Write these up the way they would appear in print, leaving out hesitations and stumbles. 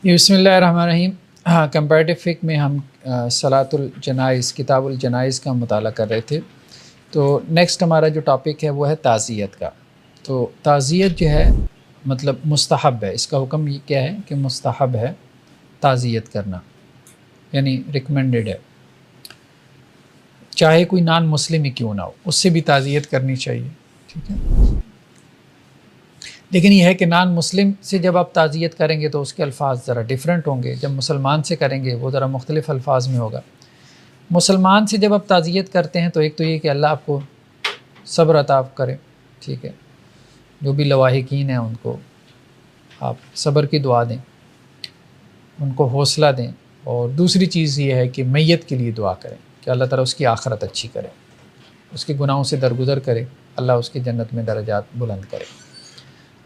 بسم اللہ الرحمن الرحیم۔ کمپیریٹیو فقہ میں ہم صلاۃ الجنائز، کتاب الجنائز کا مطالعہ کر رہے تھے۔ تو نیکسٹ ہمارا جو ٹاپک ہے وہ ہے تعزیت کا۔ تو تعزیت جو ہے مطلب مستحب ہے، اس کا حکم یہ کیا ہے کہ مستحب ہے تعزیت کرنا، یعنی ریکمینڈڈ ہے، چاہے کوئی نان مسلم ہی کیوں نہ ہو، اس سے بھی تعزیت کرنی چاہیے، ٹھیک ہے۔ لیکن یہ ہے کہ نان مسلم سے جب آپ تعزیت کریں گے تو اس کے الفاظ ذرا ڈیفرنٹ ہوں گے، جب مسلمان سے کریں گے وہ ذرا مختلف الفاظ میں ہوگا۔ مسلمان سے جب آپ تعزیت کرتے ہیں تو ایک تو یہ کہ اللہ آپ کو صبر عطا کرے، ٹھیک ہے، جو بھی لواحقین ہیں ان کو آپ صبر کی دعا دیں، ان کو حوصلہ دیں، اور دوسری چیز یہ ہے کہ میت کے لیے دعا کریں کہ اللہ تعالیٰ اس کی آخرت اچھی کرے، اس کے گناہوں سے درگزر کرے، اللہ اس کی جنت میں درجات بلند کرے۔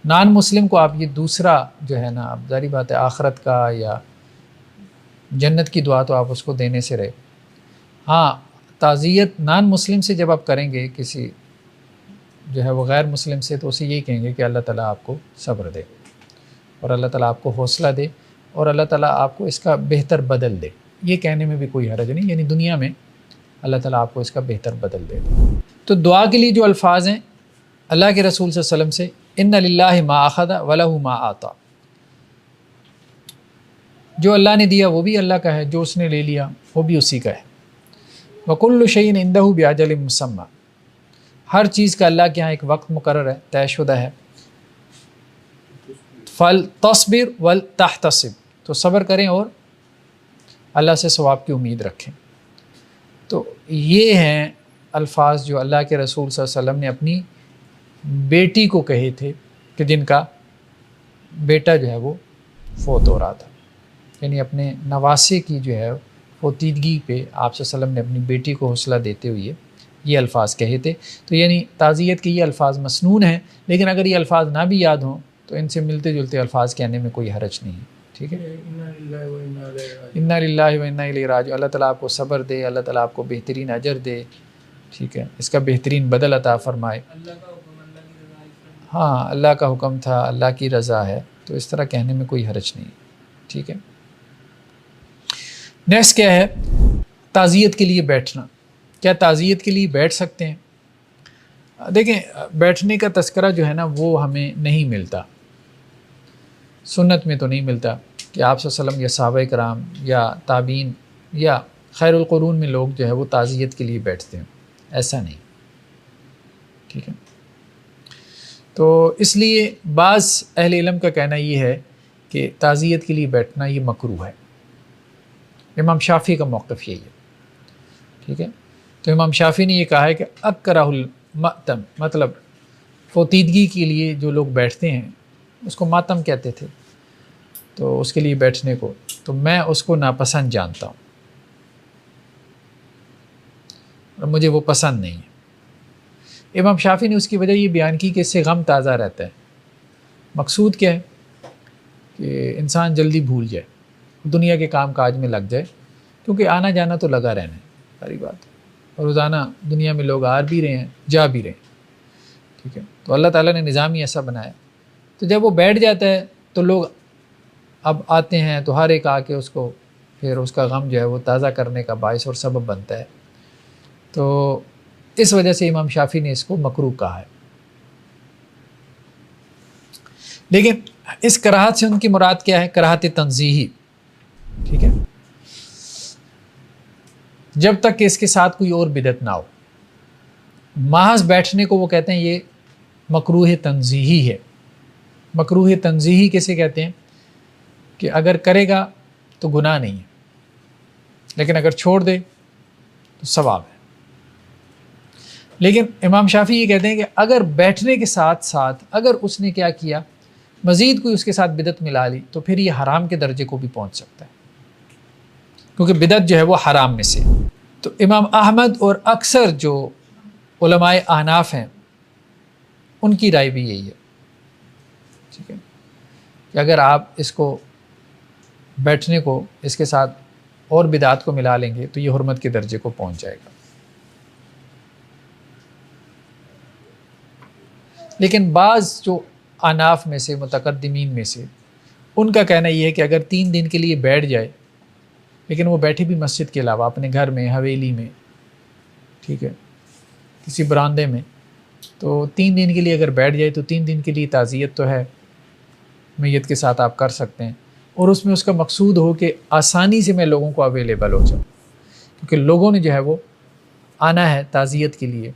نان مسلم کو آپ یہ دوسرا جو ہے نا، اب ظاہری بات ہے آخرت کا یا جنت کی دعا تو آپ اس کو دینے سے رہے۔ ہاں، تعزیت نان مسلم سے جب آپ کریں گے کسی جو ہے وہ غیر مسلم سے، تو اسے یہی کہیں گے کہ اللہ تعالیٰ آپ کو صبر دے، اور اللہ تعالیٰ آپ کو حوصلہ دے، اور اللہ تعالیٰ آپ کو اس کا بہتر بدل دے۔ یہ کہنے میں بھی کوئی حرج نہیں، یعنی دنیا میں اللہ تعالیٰ آپ کو اس کا بہتر بدل دے۔ تو دعا کے لیے جو الفاظ ہیں اللہ کے رسول صلی اللہ علیہ وسلم سے، ان للہ ما اخذ ولہ ما آتا، جو اللہ نے دیا وہ بھی اللہ کا ہے، جو اس نے لے لیا وہ بھی اسی کا ہے۔ وکل شیء عندہ باجل مسمى، ہر چیز کا اللہ کے یہاں ایک وقت مقرر ہے، طے شدہ ہے۔ فلتصبر ولتحتسب، تو صبر کریں اور اللہ سے ثواب کی امید رکھیں۔ تو یہ ہیں الفاظ جو اللہ کے رسول صلی اللہ علیہ وسلم نے اپنی بیٹی کو کہے تھے کہ جن کا بیٹا جو ہے وہ فوت ہو رہا تھا، یعنی اپنے نواسے کی جو ہے فوتیدگی پہ آپ صلی اللہ علیہ وسلم نے اپنی بیٹی کو حوصلہ دیتے ہوئے یہ الفاظ کہے تھے۔ تو یعنی تعزیت کے یہ الفاظ مسنون ہیں، لیکن اگر یہ الفاظ نہ بھی یاد ہوں تو ان سے ملتے جلتے الفاظ کہنے میں کوئی حرج نہیں ہے، ٹھیک ہے۔ انا للہ و انا الیہ راجعون، اللہ تعالیٰ آپ کو صبر دے، اللہ تعالیٰ آپ کو بہترین اجر دے، ٹھیک ہے، اس کا بہترین بدل عطا فرمائے۔ ہاں، اللہ کا حکم تھا، اللہ کی رضا ہے، تو اس طرح کہنے میں کوئی حرج نہیں، ٹھیک ہے۔ نیکسٹ کیا ہے؟ تعزیت کے لیے بیٹھنا۔ کیا تعزیت کے لیے بیٹھ سکتے ہیں؟ دیکھیں، بیٹھنے کا تذکرہ جو ہے نا وہ ہمیں نہیں ملتا، سنت میں تو نہیں ملتا کہ آپ صلی اللہ علیہ وسلم یا صحابہ کرام یا تابعین یا خیر القرون میں لوگ جو ہے وہ تعزیت کے لیے بیٹھتے ہیں، ایسا نہیں، ٹھیک ہے۔ تو اس لیے بعض اہل علم کا کہنا یہ ہے کہ تعزیت کے لیے بیٹھنا یہ مکروہ ہے۔ امام شافعی کا موقف یہی ہے، ٹھیک ہے۔ تو امام شافعی نے یہ کہا ہے کہ اکرہ المأتم، مطلب فوتیدگی کے لیے جو لوگ بیٹھتے ہیں اس کو ماتم کہتے تھے، تو اس کے لیے بیٹھنے کو تو میں اس کو ناپسند جانتا ہوں، اور مجھے وہ پسند نہیں ہے۔ امام شافعی نے اس کی وجہ یہ بیان کی کہ اس سے غم تازہ رہتا ہے۔ مقصود کیا ہے کہ انسان جلدی بھول جائے، دنیا کے کام کاج میں لگ جائے، کیونکہ آنا جانا تو لگا رہنا ہے، ساری بات، اور روزانہ دنیا میں لوگ آ بھی رہے ہیں جا بھی رہے ہیں، ٹھیک ہے۔ تو اللہ تعالیٰ نے نظام ہی ایسا بنایا، تو جب وہ بیٹھ جاتا ہے تو لوگ اب آتے ہیں تو ہر ایک آ کے اس کو پھر اس کا غم جو ہے وہ تازہ کرنے کا باعث اور سبب بنتا ہے۔ تو اس وجہ سے امام شافعی نے اس کو مکروہ کہا ہے۔ لیکن اس کراہت سے ان کی مراد کیا ہے؟ کراہت تنزیہی، ٹھیک ہے، جب تک کہ اس کے ساتھ کوئی اور بدعت نہ ہو۔ محض بیٹھنے کو وہ کہتے ہیں یہ مکروہ تنزیہی ہے۔ مکروہ تنزیہی کیسے کہتے ہیں؟ کہ اگر کرے گا تو گناہ نہیں ہے، لیکن اگر چھوڑ دے تو ثواب ہے۔ لیکن امام شافعی یہ کہتے ہیں کہ اگر بیٹھنے کے ساتھ ساتھ اگر اس نے کیا کیا، مزید کوئی اس کے ساتھ بدعت ملا لی، تو پھر یہ حرام کے درجے کو بھی پہنچ سکتا ہے، کیونکہ بدعت جو ہے وہ حرام میں سے۔ تو امام احمد اور اکثر جو علماء احناف ہیں ان کی رائے بھی یہی ہے، ٹھیک ہے، کہ اگر آپ اس کو بیٹھنے کو اس کے ساتھ اور بدعات کو ملا لیں گے تو یہ حرمت کے درجے کو پہنچ جائے گا۔ لیکن بعض جو احناف میں سے، متقدمین میں سے، ان کا کہنا یہ ہے کہ اگر 3 دن کے لیے بیٹھ جائے، لیکن وہ بیٹھے بھی مسجد کے علاوہ اپنے گھر میں، حویلی میں، ٹھیک ہے، کسی برآمدے میں، تو 3 دن کے لیے اگر بیٹھ جائے تو 3 دن کے لیے تعزیت تو ہے، میت کے ساتھ آپ کر سکتے ہیں، اور اس میں اس کا مقصود ہو کہ آسانی سے میں لوگوں کو اویلیبل ہو جاؤں، کیونکہ لوگوں نے جو ہے وہ آنا ہے تعزیت کے لیے،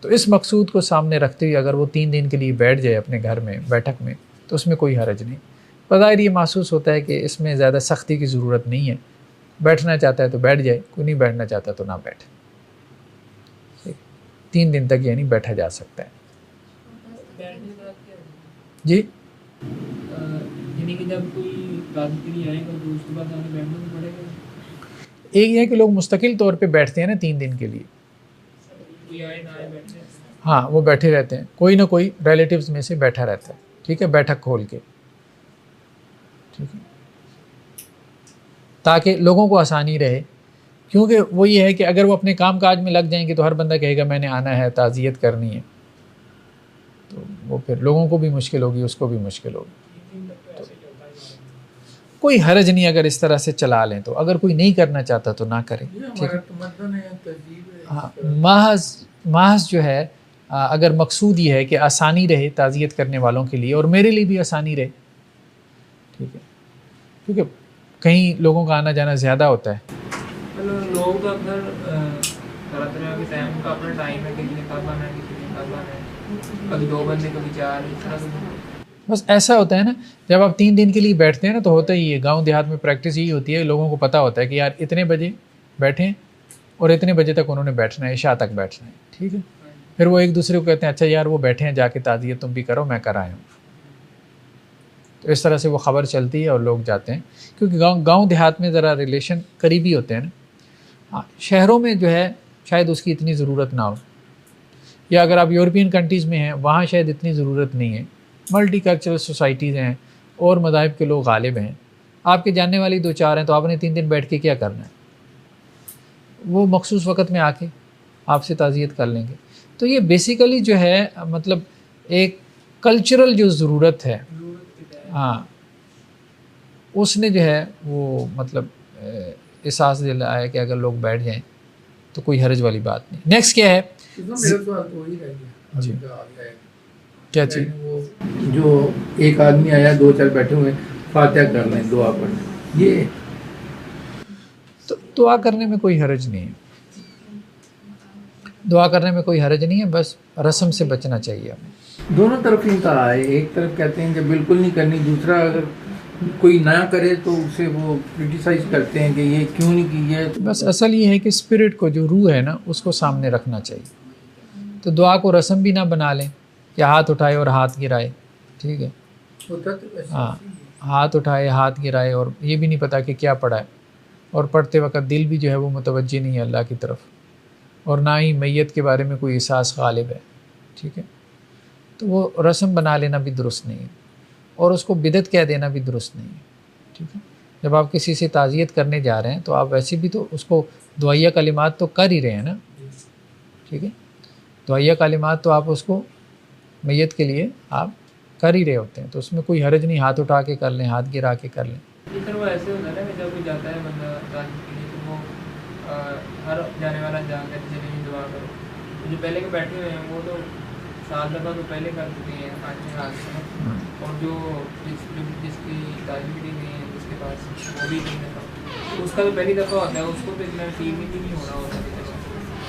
تو اس مقصود کو سامنے رکھتے ہوئے اگر وہ 3 دن کے لیے بیٹھ جائے اپنے گھر میں بیٹھک میں تو اس میں کوئی حرج نہیں۔ بظاہر یہ محسوس ہوتا ہے کہ اس میں زیادہ سختی کی ضرورت نہیں ہے، بیٹھنا چاہتا ہے تو بیٹھ جائے، کوئی نہیں بیٹھنا چاہتا تو نہ بیٹھے، 3 دن تک یعنی بیٹھا جا سکتا ہے۔ جی یعنی کہ جب کوئی قاضی کے لیے آئے گا تو اس کے بعد ہمیں بیٹھنا بھی پڑے گا؟ ایک یہ ہے کہ لوگ مستقل طور پہ بیٹھتے ہیں نا 3 دن کے لیے، کوئی آئے نہ آئے بیٹھتے ہیں، ہاں وہ بیٹھے رہتے ہیں، کوئی نہ کوئی ریلیٹیوز میں سے بیٹھا رہتا ہے، ٹھیک ہے، بیٹھک کھول کے، ٹھیک ہے، تاکہ لوگوں کو آسانی رہے، کیونکہ وہ یہ ہے کہ اگر وہ اپنے کام کاج میں لگ جائیں گے تو ہر بندہ کہے گا میں نے آنا ہے، تعزیت کرنی ہے، تو وہ پھر لوگوں کو بھی مشکل ہوگی، اس کو بھی مشکل ہوگی۔ کوئی حرج نہیں اگر اس طرح سے چلا لیں تو، اگر کوئی نہیں کرنا چاہتا تو نہ کرے، ٹھیک ہے، ہاں، محض جو ہے اگر مقصود یہ ہے کہ آسانی رہے تعزیت کرنے والوں کے لیے اور میرے لیے بھی آسانی رہے، ٹھیک ہے، کیونکہ کہیں لوگوں کا آنا جانا زیادہ ہوتا ہے۔ لوگ تو اکثر طرح طرح کے ٹائم کا اپنا ٹائم ہے، کسی نے کب آنا ہے، کسی نے کب آنا ہے، کبھی 2 بندے کبھی 4، اس طرح سے بس ایسا ہوتا ہے نا، جب آپ 3 دن کے لیے بیٹھتے ہیں نا تو ہوتا ہی ہے، گاؤں دیہات میں پریکٹس یہی ہوتی ہے، لوگوں کو پتہ ہوتا ہے کہ یار اتنے بجے بیٹھیں اور اتنے بجے تک انہوں نے بیٹھنا ہے، عشاء تک بیٹھنا ہے، ٹھیک ہے، پھر وہ ایک دوسرے کو کہتے ہیں اچھا یار وہ بیٹھے ہیں، جا کے تعزیت تم بھی کرو، میں کر آیا ہوں، تو اس طرح سے وہ خبر چلتی ہے اور لوگ جاتے ہیں، کیونکہ گاؤں دیہات میں ذرا ریلیشن قریبی ہوتے ہیں نا، ہاں شہروں میں جو ہے شاید اس کی اتنی ضرورت نہ ہو، یا اگر آپ یورپین کنٹریز میں ہیں وہاں شاید اتنی ضرورت نہیں ہے، ملٹی کلچرل سوسائٹیز ہیں اور مذاہب کے لوگ غالب ہیں، آپ کے جاننے والی 2-4 ہیں تو آپ نے 3 دن بیٹھ کے کیا کرنا ہے، وہ مخصوص وقت میں آ کے آپ سے تعزیت کر لیں گے۔ تو یہ بیسیکلی جو ہے مطلب ایک کلچرل جو ضرورت ہے، ہاں اس نے جو ہے وہ مطلب احساس دلایا کہ اگر لوگ بیٹھ جائیں تو کوئی حرج والی بات نہیں۔ نیکسٹ کیا ہے؟ میرا سوال تو وہی رہ گیا جی کیا چیز؟ وہ جو ایک آدمی آیا 2-4 بیٹھے ہوئے فاتحہ کر لیں، دعا پڑھ لیں، یہ تو دعا کرنے میں کوئی حرج نہیں ہے، دعا کرنے میں کوئی حرج نہیں ہے، بس رسم سے بچنا چاہیے ہمیں۔ دونوں طرف ان کا ہے، ایک طرف کہتے ہیں کہ بالکل نہیں کرنی، دوسرا اگر کوئی نہ کرے تو اسے وہ کرٹیسائز کرتے ہیں کہ یہ کیوں نہیں کی ہے۔ بس اصل یہ ہے کہ اسپرٹ کو، جو روح ہے نا، اس کو سامنے رکھنا چاہیے، تو دعا کو رسم بھی نہ بنا لیں کہ ہاتھ اٹھائے اور ہاتھ گرائے، ٹھیک ہے، ہاں ہاتھ اٹھائے ہاتھ گرائے اور یہ بھی نہیں پتا کہ کیا پڑھا ہے، اور پڑھتے وقت دل بھی جو ہے وہ متوجہ نہیں ہے اللہ کی طرف، اور نہ ہی میت کے بارے میں کوئی احساس غالب ہے، ٹھیک ہے، تو وہ رسم بنا لینا بھی درست نہیں ہے، اور اس کو بدعت کہہ دینا بھی درست نہیں ہے، ٹھیک ہے۔ جب آپ کسی سے تعزیت کرنے جا رہے ہیں تو آپ ویسے بھی تو اس کو دعائیہ کلمات تو کر ہی رہے ہیں نا، ٹھیک ہے، دعائیہ کلمات تو آپ اس کو میت کے لیے آپ کر ہی رہے ہوتے ہیں، تو اس میں کوئی حرج نہیں، ہاتھ اٹھا کے کر لیں، ہاتھ گرا کے کر لیں۔ لیکن وہ ایسے ہوتا ہے نا کہ جب کوئی جاتا ہے بندہ تعزیت کے لیے تو وہ ہر جانے والا جانتا ہے کہ چلیں دعا کرو، جو پہلے کے بیٹھے ہوئے ہیں وہ تو سال دفعہ تو پہلے کر چکے ہیں 5 سال سے، اور جو جس کی تعزیت دی گئی ہے جس کے پاس وہ بھی نہیں دفعہ، اس کا تو پہلی دفعہ ہوتا ہے، اس کو تو اتنا فیل بھی نہیں ہو رہا ہوتا،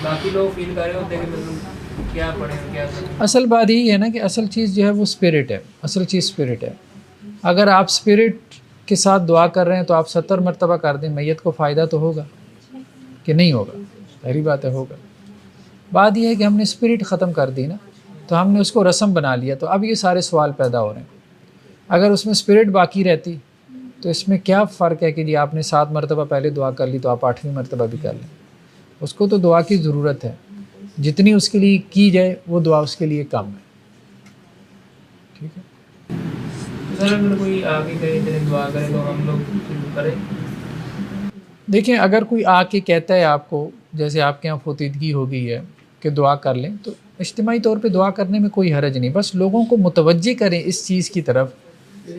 باقی لوگ فیل کر رہے ہوتے ہیں کہ مطلب کیا پڑھیں کیا کریں۔ اصل بات یہی ہے نا کہ اصل چیز جو ہے وہ اسپرٹ ہے، اصل چیز اسپرٹ ہے۔ اگر آپ اسپرٹ کے ساتھ دعا کر رہے ہیں تو آپ 70 مرتبہ کر دیں، میت کو فائدہ تو ہوگا کہ نہیں ہوگا؟ پہلی بات ہے ہوگا۔ بات یہ ہے کہ ہم نے اسپرٹ ختم کر دی نا، تو ہم نے اس کو رسم بنا لیا، تو اب یہ سارے سوال پیدا ہو رہے ہیں۔ اگر اس میں اسپرٹ باقی رہتی تو اس میں کیا فرق ہے کہ جی آپ نے 7 مرتبہ پہلے دعا کر لی تو آپ 8ویں مرتبہ بھی کر لیں، اس کو تو دعا کی ضرورت ہے، جتنی اس کے لیے کی جائے وہ دعا اس کے لیے کم ہے، ٹھیک ہے۔ سر اگر کوئی آگے کہے چلے دعا کرے تو ہم لوگ کریں؟ دیکھیں اگر کوئی آ کے کہتا ہے آپ کو، جیسے آپ کے یہاں فوتیدگی ہو گئی ہے کہ دعا کر لیں، تو اجتماعی طور پہ دعا کرنے میں کوئی حرج نہیں، بس لوگوں کو متوجہ کریں اس چیز کی طرف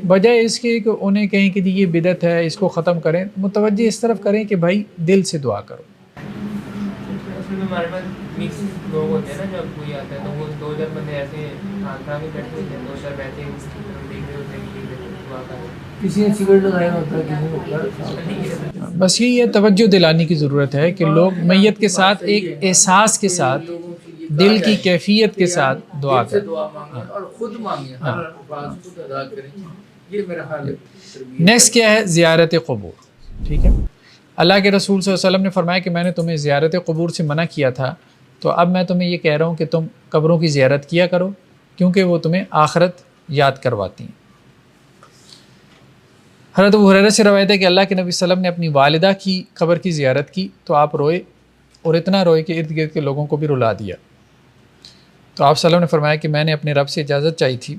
بجائے اس کے کہ انہیں کہیں کہ جی یہ بدعت ہے اس کو ختم کریں، متوجہ اس طرف کریں کہ بھائی دل سے دعا کرو۔ اصل میں ہمارے پاس مکس لوگ ہوتے ہیں نا، جب کوئی آتا ہے تو وہ 2 بندے ایسے کھانا کے بیٹھے ہوتے ہیں، 2 ویسے دیکھ رہے ہوتے ہیں کہ دعا کرو، کسی نے سگریٹ لگایا ہوتا ہے، کسی نے بس یہ توجہ دلانے کی ضرورت ہے کہ لوگ میت کے ساتھ ایک احساس کے ساتھ دل کی کیفیت کے ساتھ دعا دل سے کریں۔ دعا مانگیں اور خود مانگیں، ہر الفاظ خود ادا کریں، یہ میرا حال ہے۔ نیکسٹ کیا ہے؟ زیارت قبور، ٹھیک ہے۔ اللہ کے رسول صلی اللہ علیہ وسلم نے فرمایا کہ میں نے تمہیں زیارت قبور سے منع کیا تھا، تو اب میں تمہیں یہ کہہ رہا ہوں کہ تم قبروں کی زیارت کیا کرو، کیونکہ وہ تمہیں آخرت یاد کرواتی ہیں۔ حضرت ابو ہریرہ سے روایت ہے کہ اللہ کے نبی صلی اللہ علیہ وسلم نے اپنی والدہ کی قبر کی زیارت کی تو آپ روئے، اور اتنا روئے کہ ارد گرد کے لوگوں کو بھی رلا دیا۔ تو آپ صلی اللہ علیہ وسلم نے فرمایا کہ میں نے اپنے رب سے اجازت چاہی تھی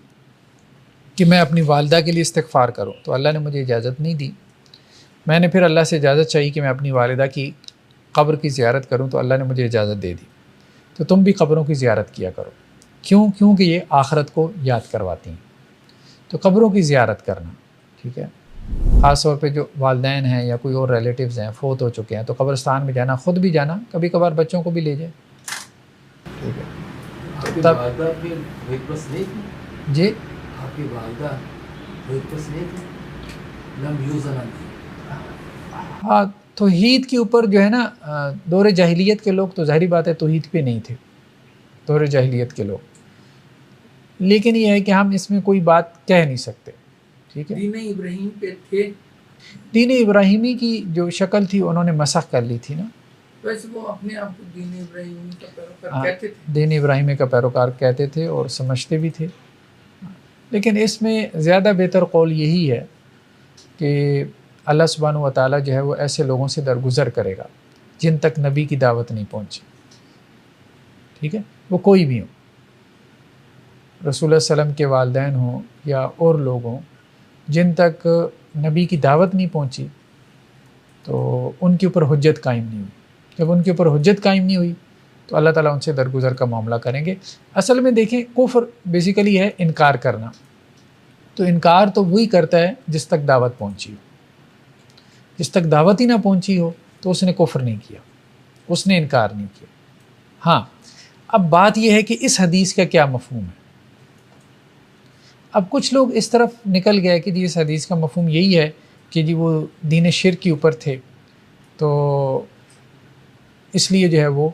کہ میں اپنی والدہ کے لیے استغفار کروں، تو اللہ نے مجھے اجازت نہیں دی۔ میں نے پھر اللہ سے اجازت چاہی کہ میں اپنی والدہ کی قبر کی زیارت کروں، تو اللہ نے مجھے اجازت دے دی۔ تو تم بھی قبروں کی زیارت کیا کرو، کیونکہ یہ آخرت کو یاد کرواتی ہیں۔ تو قبروں کی زیارت کرنا، ٹھیک ہے، خاص طور پہ جو والدین ہیں یا کوئی اور ریلیٹیوز ہیں فوت ہو چکے ہیں، تو قبرستان میں جانا، خود بھی جانا، کبھی کبھار بچوں کو بھی لے جائے، ٹھیک ہے۔ آپ کی تب والدہ بھی وہی بس نہیں تھی؟ جی آپ کی والدہ وہی بس نہیں تھی؟ لم یوزن، ہاں، توحید کے اوپر جو ہے نا، دور جاہلیت کے لوگ تو ظاہری بات ہے توحید پہ نہیں تھے، دور جاہلیت کے لوگ، لیکن یہ ہے کہ ہم اس میں کوئی بات کہہ نہیں سکتے، ٹھیک ہے۔ دین ابراہیم پہ تھے، دین ابراہیمی کی جو شکل تھی انہوں نے مسخ کر لی تھی نا، ویسے وہ اپنے آپ کو دین ابراہیم کا پیروکار کہتے تھے۔ دین ابراہیمی کا پیروکار کہتے تھے اور سمجھتے بھی تھے، لیکن اس میں زیادہ بہتر قول یہی ہے کہ اللہ سبحانہ و تعالیٰ جو ہے وہ ایسے لوگوں سے درگزر کرے گا جن تک نبی کی دعوت نہیں پہنچی، ٹھیک ہے، وہ کوئی بھی ہوں، رسول اللہ صلی اللہ علیہ وسلم کے والدین ہوں یا اور لوگ ہوں، جن تک نبی کی دعوت نہیں پہنچی تو ان کے اوپر حجت قائم نہیں ہوئی۔ جب ان کے اوپر حجت قائم نہیں ہوئی تو اللہ تعالیٰ ان سے درگزر کا معاملہ کریں گے۔ اصل میں دیکھیں، کفر بیسیکلی ہے انکار کرنا، تو انکار تو وہی کرتا ہے جس تک دعوت پہنچی ہو، جس تک دعوت ہی نہ پہنچی ہو تو اس نے کفر نہیں کیا، اس نے انکار نہیں کیا۔ ہاں، اب بات یہ ہے کہ اس حدیث کا کیا مفہوم ہے۔ اب کچھ لوگ اس طرف نکل گئے کہ جی اس حدیث کا مفہوم یہی ہے کہ جی وہ دین شرک کے اوپر تھے تو اس لیے جو ہے وہ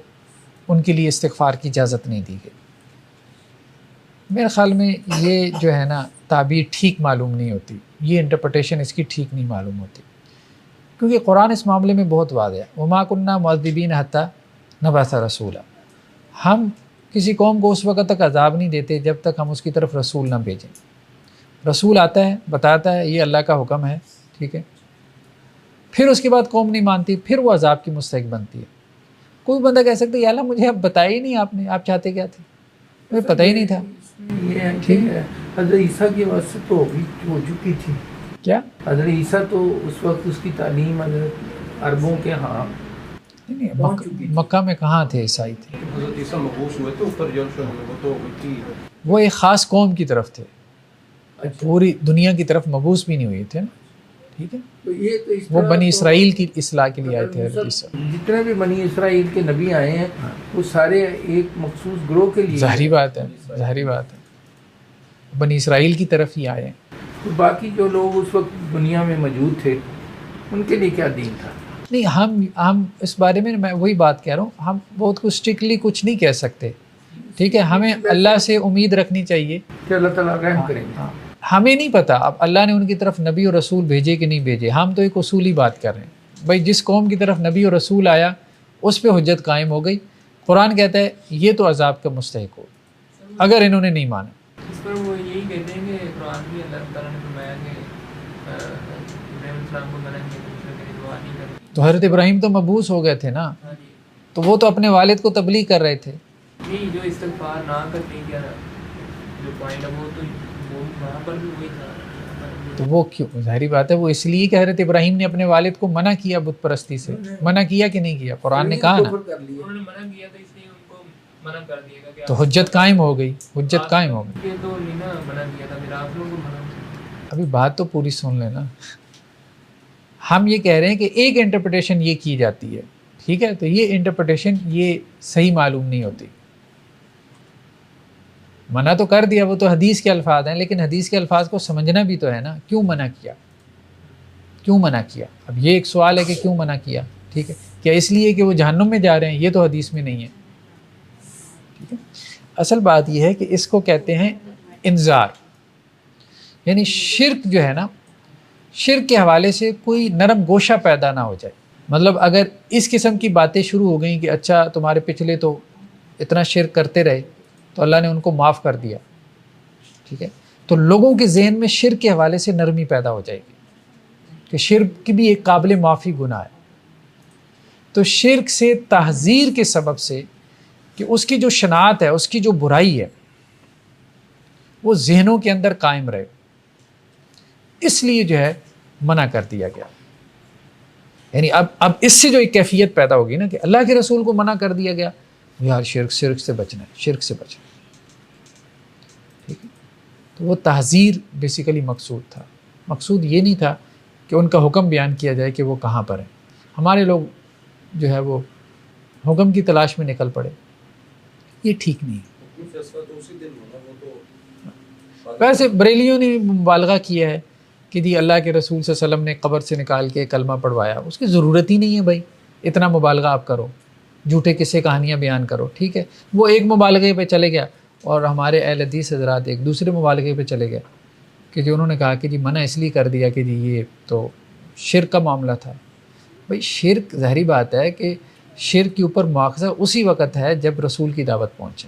ان کے لیے استغفار کی اجازت نہیں دی گئی۔ میرے خیال میں یہ جو ہے نا تعبیر ٹھیک معلوم نہیں ہوتی، یہ انٹرپریٹیشن اس کی ٹھیک نہیں معلوم ہوتی، کیونکہ قرآن اس معاملے میں بہت واضح ہے، وما كنا معذبین حتی نبعث رسولا، ہم کسی قوم کو اس وقت تک عذاب نہیں دیتے جب تک ہم اس کی طرف رسول نہ بھیجیں۔ رسول آتا ہے، بتاتا ہے یہ اللہ کا حکم ہے، ٹھیک ہے، پھر اس کے بعد قوم نہیں مانتی، پھر وہ عذاب کی مستحق بنتی ہے۔ کوئی بندہ کہہ سکتا ہے یا اللہ مجھے اب بتایا ہی نہیں آپ نے، آپ چاہتے کیا تھے، مجھے پتہ ہی نہیں تھا۔ یہ ہے کہ حضرت عیسیٰ کی واسطے تو ہو چکی تھی، کیا حضرت عیسیٰ تو اس وقت اس کی تعلیم حضرت عربوں کے ہاں نہیں، مکہ میں کہاں تھے عیسائی تھے، حضرت عیسیٰ مبعوث ہوئے تھے اوپر یروشلم میں، وہ تو تھی، وہ ایک خاص قوم کی طرف تھے، پوری دنیا کی طرف مبعوث بھی نہیں ہوئے تھے نا، ٹھیک ہے، تو یہ تو اس وہ طرح بنی تو اسرائیل کی اصلاح کے لیے آئے تھے حضرت عیسیٰ۔ جتنے بھی بنی اسرائیل کے نبی آئے ہیں وہ سارے ایک مخصوص گروہ کے لیے، ظاہری بات ہے، ظاہری بات ہے، بنی اسرائیل کی طرف ہی آئے ہیں۔ تو باقی جو لوگ اس وقت دنیا میں موجود تھے ان کے لیے کیا دین تھا؟ نہیں، ہم اس بارے میں میں وہی بات کہہ رہا ہوں، ہم بہت کچھ اسٹرکٹلی کچھ نہیں کہہ سکتے، ٹھیک ہے، ہمیں اللہ سے امید رکھنی چاہیے کہ اللہ تعالیٰ رحم کریں گے۔ ہاں، ہمیں نہیں پتہ اب اللہ نے ان کی طرف نبی اور رسول بھیجے کہ نہیں بھیجے، ہم تو ایک اصولی بات کر رہے ہیں، بھائی جس قوم کی طرف نبی اور رسول آیا اس پہ حجت قائم ہو گئی، قرآن کہتا ہے یہ تو عذاب کا مستحق ہو اگر انہوں نے نہیں مانا۔ اس پر وہ یہی کہتے ہیں کہ قرآن بھی اللہ تعالیٰ نے فرمایا کہ ابراہیم السلام کو منع کیا کہ اس نے دعا نہیں کرنی۔ تو حضرت ابراہیم تو مبعوث ہو گئے تھے نا، ہاں جی، تو وہ تو اپنے والد کو تبلیغ کر رہے تھے۔ نہیں، جو استغفار نہ کرنے کا جو پوائنٹ ہے وہ تو وہ وہاں پر بھی وہی تھا۔ تو وہ کیوں، ظاہری بات ہے وہ اس لیے کہ حضرت ابراہیم نے اپنے والد کو منع کیا بت پرستی سے، منع کیا کہ نہیں کیا، قرآن نے کہا نا، انہوں نے منع کیا تو اس لیے ان کو منع کر دیا گا کہ تو حجت قائم ہو گئی، حجت قائم ہو گئی۔ یہ تو نہیں نا منع کیا تھا، پھر آپ لوگوں کو منع کیا۔ ابھی بات تو پوری سن لینا. ہم یہ کہہ رہے ہیں کہ ایک انٹرپریٹیشن یہ کی جاتی ہے, ٹھیک ہے, تو یہ انٹرپریٹیشن یہ صحیح معلوم نہیں ہوتی. منع تو کر دیا, وہ تو حدیث کے الفاظ ہیں, لیکن حدیث کے الفاظ کو سمجھنا بھی تو ہے نا, کیوں منع کیا, کیوں منع کیا. اب یہ ایک سوال ہے کہ کیوں منع کیا, ٹھیک ہے, کیا اس لیے کہ وہ جہنم میں جا رہے ہیں, یہ تو حدیث میں نہیں ہے, ٹھیک ہے. اصل بات یہ ہے کہ اس کو کہتے ہیں انذار, یعنی شرک جو ہے نا, شرک کے حوالے سے کوئی نرم گوشہ پیدا نہ ہو جائے. مطلب اگر اس قسم کی باتیں شروع ہو گئیں کہ اچھا تمہارے پچھلے تو اتنا شرک کرتے رہے تو اللہ نے ان کو معاف کر دیا, ٹھیک ہے, تو لوگوں کے ذہن میں شرک کے حوالے سے نرمی پیدا ہو جائے گی کہ شرک کی بھی ایک قابل معافی گناہ ہے. تو شرک سے تحذیر کے سبب سے کہ اس کی جو شناعت ہے, اس کی جو برائی ہے, وہ ذہنوں کے اندر قائم رہے, اس لیے جو ہے منع کر دیا گیا. یعنی اب اس سے جو ایک کیفیت پیدا ہوگی نا کہ اللہ کے رسول کو منع کر دیا گیا, یار شرک سے بچنا ہے, شرک سے بچنا ہے, ٹھیک ہے. تو وہ تحذیر بیسیکلی مقصود تھا. مقصود یہ نہیں تھا کہ ان کا حکم بیان کیا جائے کہ وہ کہاں پر ہیں. ہمارے لوگ جو ہے وہ حکم کی تلاش میں نکل پڑے, یہ ٹھیک نہیں ہے. ویسے بریلیوں نے مبالغہ کیا ہے کہ جی اللہ کے رسول صلی اللہ علیہ وسلم نے قبر سے نکال کے کلمہ پڑھوایا, اس کی ضرورت ہی نہیں ہے بھائی, اتنا مبالغہ آپ کرو, جھوٹے قصے کہانیاں بیان کرو, ٹھیک ہے. وہ ایک مبالغے پہ چلے گیا اور ہمارے اہل حدیث حضرات ایک دوسرے مبالغے پہ چلے گئے کہ جو انہوں نے کہا کہ جی منع اس لیے کر دیا کہ جی یہ تو شرک کا معاملہ تھا. بھائی شرک ظاہری بات ہے کہ شرک کے اوپر مواخذہ اسی وقت ہے جب رسول کی دعوت پہنچے.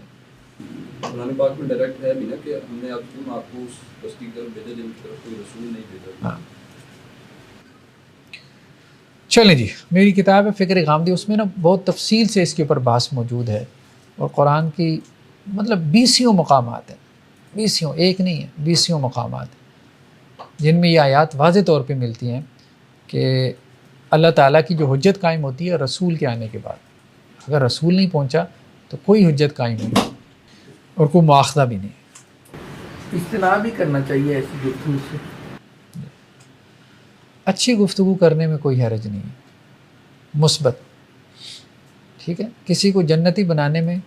قرآن پاک میں ڈائریکٹ ہے بھی نا کہ ہم نے اب آپ کو اس تصدیق کر بھیجا جن کی طرف کوئی رسول نہیں بھیجا. ہاں چلیں جی, میری کتاب ہے فکر غامدی, اس میں نا بہت تفصیل سے اس کے اوپر بحث موجود ہے, اور قرآن کی مطلب 20 مقامات ہیں, 20 ایک نہیں ہے, 20 مقامات ہیں جن میں یہ آیات واضح طور پہ ملتی ہیں کہ اللہ تعالیٰ کی جو حجت قائم ہوتی ہے رسول کے آنے کے بعد. اگر رسول نہیں پہنچا تو کوئی حجت قائم نہیں اور کوئی مواخذہ بھی نہیں. اجتناب بھی کرنا چاہیے ایسی گفتگو سے. اچھی گفتگو کرنے میں کوئی حرج نہیں ہے, مثبت, ٹھیک ہے. کسی کو جنتی بنانے میں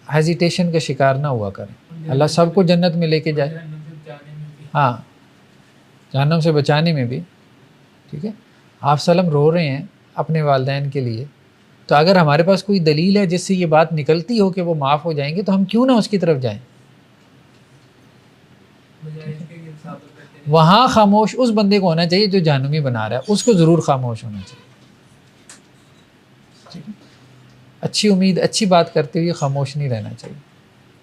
ہیزیٹیشن کا شکار نہ ہوا کریں. اللہ سب کو جنت میں لے کے جائے, ہاں جہنم سے بچانے میں بھی, ٹھیک ہے. آپ سلم رو رہے ہیں اپنے والدین کے لیے, تو اگر ہمارے پاس کوئی دلیل ہے جس سے یہ بات نکلتی ہو کہ وہ معاف ہو جائیں گے تو ہم کیوں نہ اس کی طرف جائیں. وہاں خاموش اس بندے کو ہونا چاہیے جو جہنمی بنا رہا ہے, اس کو ضرور خاموش ہونا چاہیے. اچھی امید, اچھی بات کرتے ہوئے خاموش نہیں رہنا چاہیے.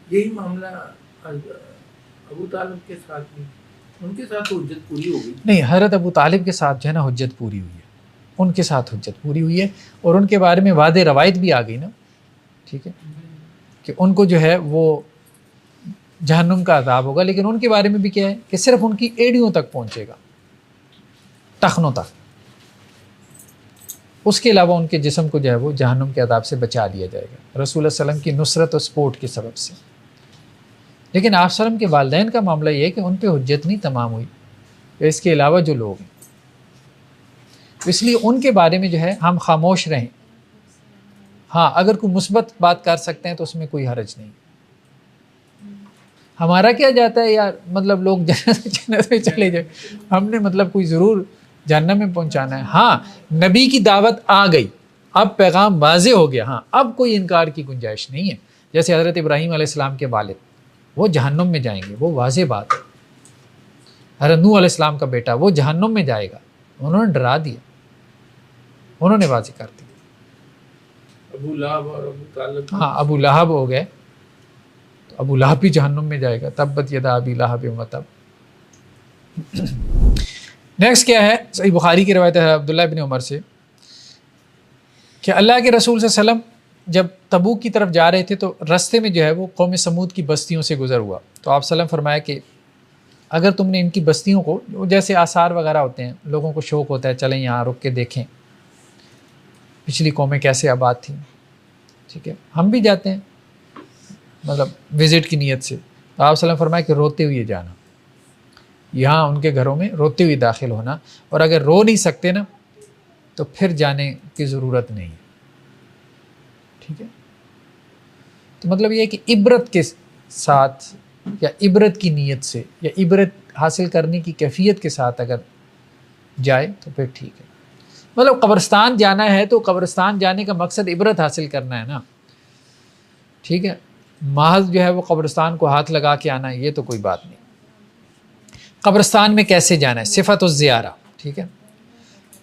یہی معاملہ ابو طالب کے ساتھ بھی, ان کے ساتھ حجت پوری ہو گئی نہیں, حضرت ابو طالب کے ساتھ جو ہے نا حجت پوری ہوئی ہے, ان کے ساتھ حجت پوری ہوئی ہے, اور ان کے بارے میں واضح روایت بھی آ گئی نا, ٹھیک ہے, کہ ان کو جو ہے وہ جہنم کا عذاب ہوگا, لیکن ان کے بارے میں بھی کیا ہے کہ صرف ان کی ایڑیوں تک پہنچے گا, ٹخنوں تک. اس کے علاوہ ان کے جسم کو جو ہے وہ جہنم کے عذاب سے بچا لیا جائے گا رسول اللہ علیہ وسلم کی نصرت و سپورٹ کی سبب سے. لیکن آپ وسلم کے والدین کا معاملہ یہ ہے کہ ان پہ حجت نہیں تمام ہوئی, اس کے علاوہ جو لوگ ہیں, اس لیے ان کے بارے میں جو ہے ہم خاموش رہیں. ہاں اگر کوئی مثبت بات کر سکتے ہیں تو اس میں کوئی حرج نہیں. ہمارا کیا جاتا ہے یار, مطلب لوگ جنت میں چلے جائیں, ہم نے مطلب کوئی ضرور جہنم میں پہنچانا ہے. ہاں نبی کی دعوت آ گئی, اب پیغام واضح ہو گیا, ہاں اب کوئی انکار کی گنجائش نہیں ہے. جیسے حضرت ابراہیم علیہ السلام کے والد وہ جہنم میں جائیں گے, وہ واضح بات ہے. حضرت نوح علیہ السلام کا بیٹا وہ جہنم میں جائے گا, انہوں نے ڈرا دیا, انہوں نے واضح کر دیا. ابو لہب اور ابو طالب, ہاں ابو لہب ہو گئے, تو ابو لہب بھی جہنم میں جائے گا, تبت یدا ابی لہب وتب. نیکسٹ کیا ہے, صحیح بخاری کی روایت ہے عبداللہ بن عمر سے کہ اللہ کے رسول صلی اللہ علیہ وسلم جب تبوک کی طرف جا رہے تھے تو رستے میں جو ہے وہ قوم سمود کی بستیوں سے گزر ہوا. تو آپ صلی اللہ علیہ وسلم فرمایا کہ اگر تم نے ان کی بستیوں کو, جیسے آثار وغیرہ ہوتے ہیں, لوگوں کو شوق ہوتا ہے چلیں یہاں رک کے دیکھیں پچھلی قومیں کیسے آباد تھیں, ٹھیک ہے, ہم بھی جاتے ہیں مطلب وزٹ کی نیت سے. تو آپ صلی اللہ علیہ وسلم فرمایا کہ روتے ہوئے جانا, یہاں ان کے گھروں میں روتے ہوئے داخل ہونا، اور اگر رو نہیں سکتے نا تو پھر جانے کی ضرورت نہیں ہے، ٹھیک ہے؟ تو مطلب یہ ہے کہ عبرت کے ساتھ یا عبرت کی نیت سے یا عبرت حاصل کرنے کی کیفیت کے ساتھ اگر جائے تو پھر ٹھیک ہے۔ مطلب قبرستان جانا ہے تو قبرستان جانے کا مقصد عبرت حاصل کرنا ہے نا، ٹھیک ہے؟ محض جو ہے وہ قبرستان کو ہاتھ لگا کے آنا ہے، یہ تو کوئی بات نہیں۔ قبرستان میں کیسے جانا ہے، صفت الزیارہ، ٹھیک ہے؟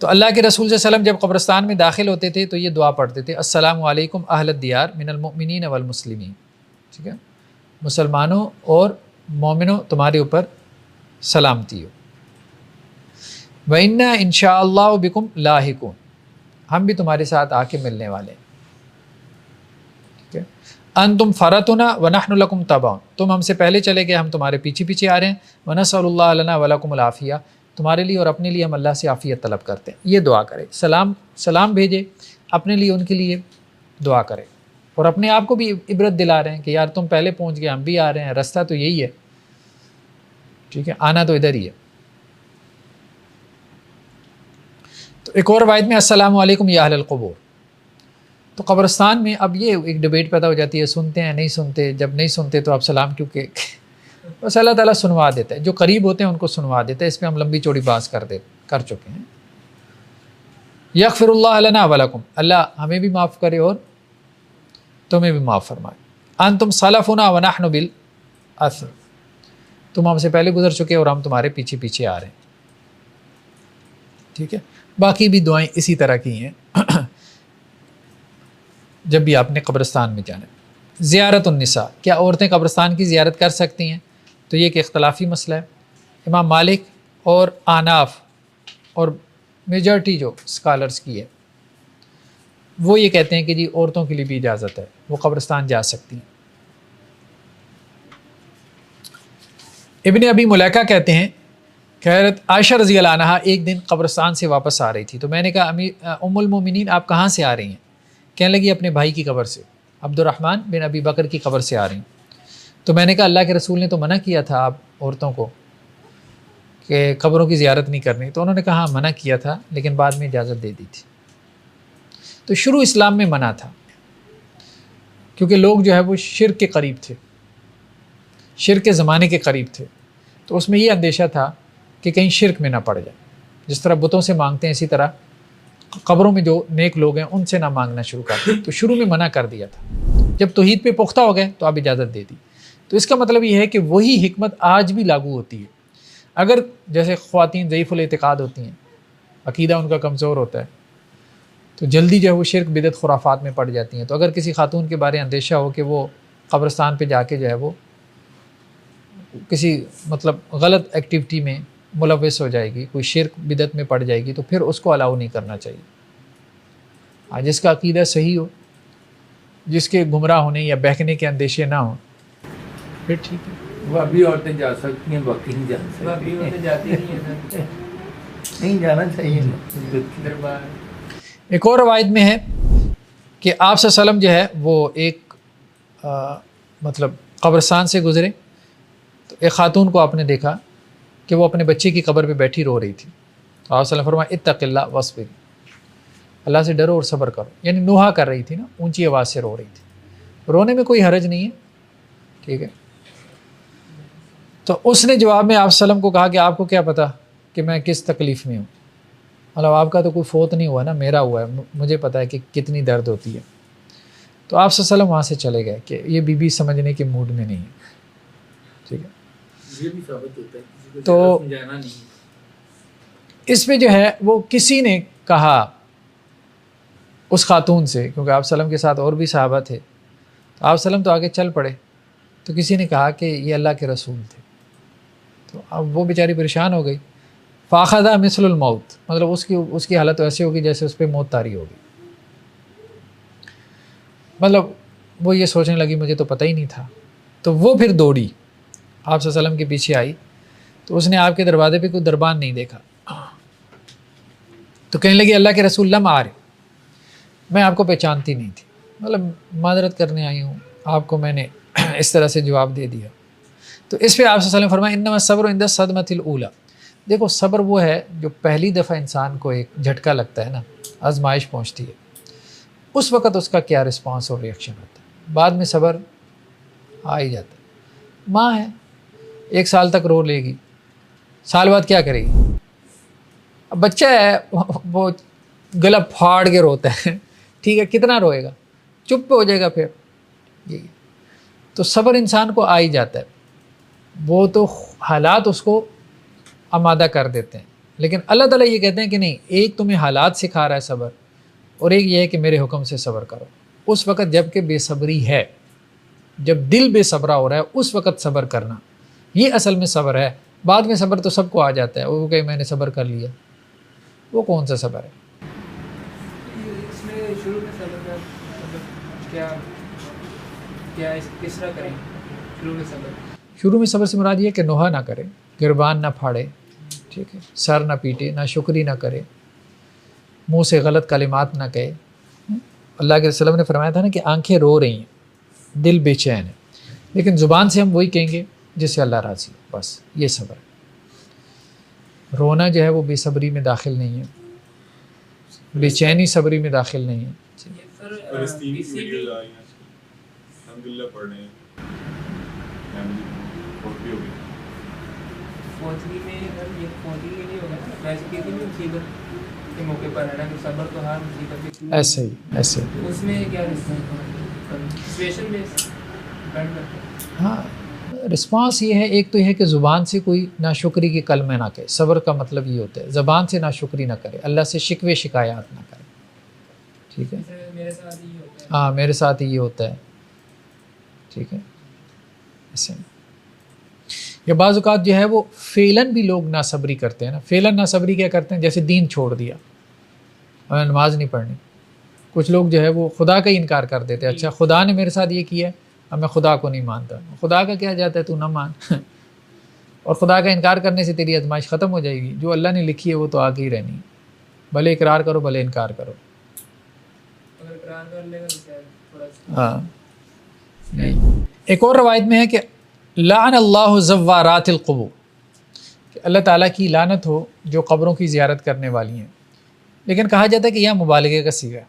تو اللہ کے رسول صلی اللہ علیہ وسلم جب قبرستان میں داخل ہوتے تھے تو یہ دعا پڑھتے تھے، السلام علیکم اہل الدیار من المؤمنین والمسلمین، ٹھیک ہے؟ مسلمانوں اور مومنوں تمہارے اوپر سلامتی ہو۔ وَإِنَّا إِن شاء اللَّهُ بِكُمْ لاحقون، ہم بھی تمہارے ساتھ آ کے ملنے والے ہیں، ٹھیک ہے؟ انتم فرطنا ونحن لکم تبعون، تم ہم سے پہلے چلے گئے، ہم تمہارے پیچھے پیچھے آ رہے ہیں، ونسأل اللہ لنا ولکم العافیہ، تمہارے لیے اور اپنے لیے ہم اللہ سے عافیت طلب کرتے ہیں۔ یہ دعا کرے، سلام بھیجے، اپنے لیے ان کے لیے دعا کرے، اور اپنے آپ کو بھی عبرت دلا رہے ہیں کہ یار تم پہلے پہنچ گئے، ہم بھی آ رہے ہیں، راستہ تو یہی ہے، ٹھیک ہے؟ آنا تو ادھر ہی ہے۔ تو ایک اور روایت میں السلام علیکم یا اہل القبور، تو قبرستان میں اب یہ ایک ڈبیٹ پیدا ہو جاتی ہے، سنتے ہیں نہیں سنتے، جب نہیں سنتے تو آپ سلام کیوں کہ بس اللہ تعالیٰ سنوا دیتا ہے، جو قریب ہوتے ہیں ان کو سنوا دیتا ہے، اس پہ ہم لمبی چوڑی بحث کر چکے ہیں۔ یغفر اللہ لنا ولکم، اللہ ہمیں بھی معاف کرے اور تمہیں بھی معاف فرمائے۔ انتم سلفنا ونحن بالاثر، تم ہم سے پہلے گزر چکے اور ہم تمہارے پیچھے پیچھے آ رہے ہیں، ٹھیک ہے؟ باقی بھی دعائیں اسی طرح کی ہیں جب بھی آپ نے قبرستان میں جانا ہے۔ زیارت النساء، کیا عورتیں قبرستان کی زیارت کر سکتی ہیں؟ تو یہ ایک اختلافی مسئلہ ہے۔ امام مالک اور آناف اور میجارٹی جو اسکالرس کی ہے وہ یہ کہتے ہیں کہ جی عورتوں کے لیے بھی اجازت ہے، وہ قبرستان جا سکتی ہیں۔ ابن ابی ملیکہ کہتے ہیں کہ حضرت عائشہ رضی اللہ عنہا ایک دن قبرستان سے واپس آ رہی تھی، تو میں نے کہا ام المومنین آپ کہاں سے آ رہی ہیں؟ کہنے لگی اپنے بھائی کی قبر سے، عبد الرحمن بن ابی بکر کی قبر سے آ رہی ہیں۔ تو میں نے کہا اللہ کے رسول نے تو منع کیا تھا آپ عورتوں کو کہ قبروں کی زیارت نہیں کرنی، تو انہوں نے کہا ہاں منع کیا تھا لیکن بعد میں اجازت دے دی تھی۔ تو شروع اسلام میں منع تھا کیونکہ لوگ جو ہے وہ شرک کے قریب تھے، شرک کے زمانے کے قریب تھے، تو اس میں یہ اندیشہ تھا کہ کہیں شرک میں نہ پڑ جائے، جس طرح بتوں سے مانگتے ہیں اسی طرح قبروں میں جو نیک لوگ ہیں ان سے نہ مانگنا شروع کر دیں، تو شروع میں منع کر دیا تھا۔ جب توحید پہ پختہ ہو گئے تو اب اجازت دے دی۔ تو اس کا مطلب یہ ہے کہ وہی حکمت آج بھی لاگو ہوتی ہے۔ اگر جیسے خواتین ضعیف الاعتقاد ہوتی ہیں، عقیدہ ان کا کمزور ہوتا ہے، تو جلدی جو ہے وہ شرک بدعت خرافات میں پڑ جاتی ہیں، تو اگر کسی خاتون کے بارے اندیشہ ہو کہ وہ قبرستان پہ جا کے جو ہے وہ کسی مطلب غلط ایکٹیویٹی میں ملوث ہو جائے گی، کوئی شرک بدعت میں پڑ جائے گی، تو پھر اس کو الاؤ نہیں کرنا چاہیے۔ جس کا عقیدہ صحیح ہو، جس کے گمراہ ہونے یا بہکنے کے اندیشے نہ ہوں، پھر ٹھیک ہے۔ وہ ابھی عورتیں جا سکتی ہیں، باقی نہیں جا باقی سکتی، عورتیں جاتی نہیں ہیں نہیں جانا چاہیے۔ دربار۔ ایک اور روایت میں ہے کہ آپ صلی اللہ علیہ وسلم جو ہے وہ ایک مطلب قبرستان سے گزرے تو ایک خاتون کو آپ نے دیکھا کہ وہ اپنے بچے کی قبر پہ بیٹھی رو رہی تھی، تو آپ صلی اللہ علیہ وسلم فرمایا اتق اللہ واصبر، اللہ سے ڈرو اور صبر کرو، یعنی نوحہ کر رہی تھی نا، اونچی آواز سے رو رہی تھی، رونے میں کوئی حرج نہیں ہے، ٹھیک ہے۔ تو اس نے جواب میں آپ صلی اللہ علیہ وسلم کو کہا کہ آپ کو کیا پتہ کہ میں کس تکلیف میں ہوں، مطلب آپ کا تو کوئی فوت نہیں ہوا نا، میرا ہوا ہے، مجھے پتہ ہے کہ کتنی درد ہوتی ہے۔ تو آپ صلی اللہ علیہ وسلم وہاں سے چلے گئے کہ یہ بی بی سمجھنے کے موڈ میں نہیں ہے، ٹھیک ہے۔ یہ بھی ثابت ہوتا ہے تو اس میں جو ہے وہ کسی نے کہا اس خاتون سے، کیونکہ آپ صلی اللہ علیہ وسلم کے ساتھ اور بھی صحابہ تھے، تو آپ صلی اللہ علیہ وسلم تو آگے چل پڑے، تو کسی نے کہا کہ یہ اللہ کے رسول تھے، تو اب وہ بیچاری پریشان ہو گئی، فاخذہ مثل الموت، مطلب اس کی حالت ایسی ہوگی جیسے اس پہ موت طاری ہوگی، مطلب وہ یہ سوچنے لگی مجھے تو پتہ ہی نہیں تھا۔ تو وہ پھر دوڑی آپ صلی اللہ علیہ وسلم کے پیچھے آئی، تو اس نے آپ کے دروازے پہ کوئی دربان نہیں دیکھا، تو کہنے لگی اللہ کے رسول لم آ رہے، میں آپ کو پہچانتی نہیں تھی، مطلب معذرت کرنے آئی ہوں، آپ کو میں نے اس طرح سے جواب دے دیا۔ تو اس پہ آپ صلی اللہ علیہ وسلم فرمایا انما الصبر عند الصدمۃ الاولی. دیکھو صبر وہ ہے جو پہلی دفعہ انسان کو ایک جھٹکا لگتا ہے نا، آزمائش پہنچتی ہے، اس وقت اس کا کیا رسپانس اور ریئیکشن ہوتا ہے. بعد میں صبر آ ہی جاتا ہے. ماں ہے 1 سال تک رو لے گی، سال بعد کیا کرے گی؟ اب بچہ ہے وہ گلا پھاڑ کے روتا ہے، ٹھیک ہے، کتنا روئے گا؟ چپ پہ ہو جائے گا پھر. یہی تو صبر انسان کو آ ہی جاتا ہے، وہ تو حالات اس کو آمادہ کر دیتے ہیں. لیکن اللہ تعالیٰ یہ کہتے ہیں کہ نہیں، ایک تمہیں حالات سکھا رہا ہے صبر، اور ایک یہ ہے کہ میرے حکم سے صبر کرو. اس وقت جب کہ بے صبری ہے، جب دل بے صبرا ہو رہا ہے اس وقت صبر کرنا، یہ اصل میں صبر ہے. بعد میں صبر تو سب کو آ جاتا ہے، وہ کہ میں نے صبر کر لیا، وہ کون سا صبر ہے؟ اس میں شروع میں صبر کا مطلب کیا کس طرح کریں شروع میں صبر؟ شروع میں صبر سے مراد یہ ہے کہ نوحہ نہ کرے، گربان نہ پھاڑے، ٹھیک ہے، سر نہ پیٹے، نہ شکری نہ کرے، منہ سے غلط کلمات نہ کہے. اللہ کے رسول نے فرمایا تھا نا کہ آنکھیں رو رہی ہیں، دل بے چین ہے، لیکن زبان سے ہم وہی کہیں گے جس سے اللہ راضی ہے. بس یہ صبر ہے. رونا جو ہے وہ بے صبری میں داخل نہیں ہے، بے چینی صبری میں داخل نہیں ہے. فلسطین کی ویڈیوز آ رہی ہیں الحمدللہ پڑھ رہے ہیں، فیملی بہت بھی ہو گئی. فوجی میں فوجی میں نہیں ہوگا نا، ویسے کسی بھی مصیبت کے موقع پر ہے نا کہ صبر تو ہر مصیبت کے شروع ایسے ہی اس میں کیا سچویشن میں ڈپینڈ کرتا ہے. ہاں، رسپانس یہ ہے، ایک تو یہ ہے کہ زبان سے کوئی ناشکری کے کلمے نہ کہے. صبر کا مطلب یہ ہوتا ہے زبان سے ناشکری نہ کرے، اللہ سے شکوے شکایات نہ کرے، ٹھیک ہے. میرے ساتھ ہی ہوتا ہے. ہاں، میرے ساتھ ہی یہ ہوتا ہے، ٹھیک ہے. ایسے یا بعض اوقات جو ہے وہ فعلاً بھی لوگ ناصبری کرتے ہیں نا. فعلاً ناصبری کیا کرتے ہیں؟ جیسے دین چھوڑ دیا، ہمیں نماز نہیں پڑھنی. کچھ لوگ جو ہے وہ خدا کا ہی انکار کر دیتے ہیں. اچھا خدا نے میرے ساتھ یہ کیا ہے، اب میں خدا کو نہیں مانتا. خدا کا کیا جاتا ہے، تو نہ مان. اور خدا کا انکار کرنے سے تیری آزمائش ختم ہو جائے گی. جو اللہ نے لکھی ہے وہ تو آگے ہی رہنی ہے، بھلے اقرار کرو بھلے انکار کرو. اگر اقرار کر لے گا تو شاید تھوڑا سا ہاں. ایک اور روایت میں ہے کہ لعن اللہ زوارات القبور، کہ اللہ تعالیٰ کی لعنت ہو جو قبروں کی زیارت کرنے والی ہیں. لیکن کہا جاتا ہے کہ یہ مبالغے کا صیغہ ہے،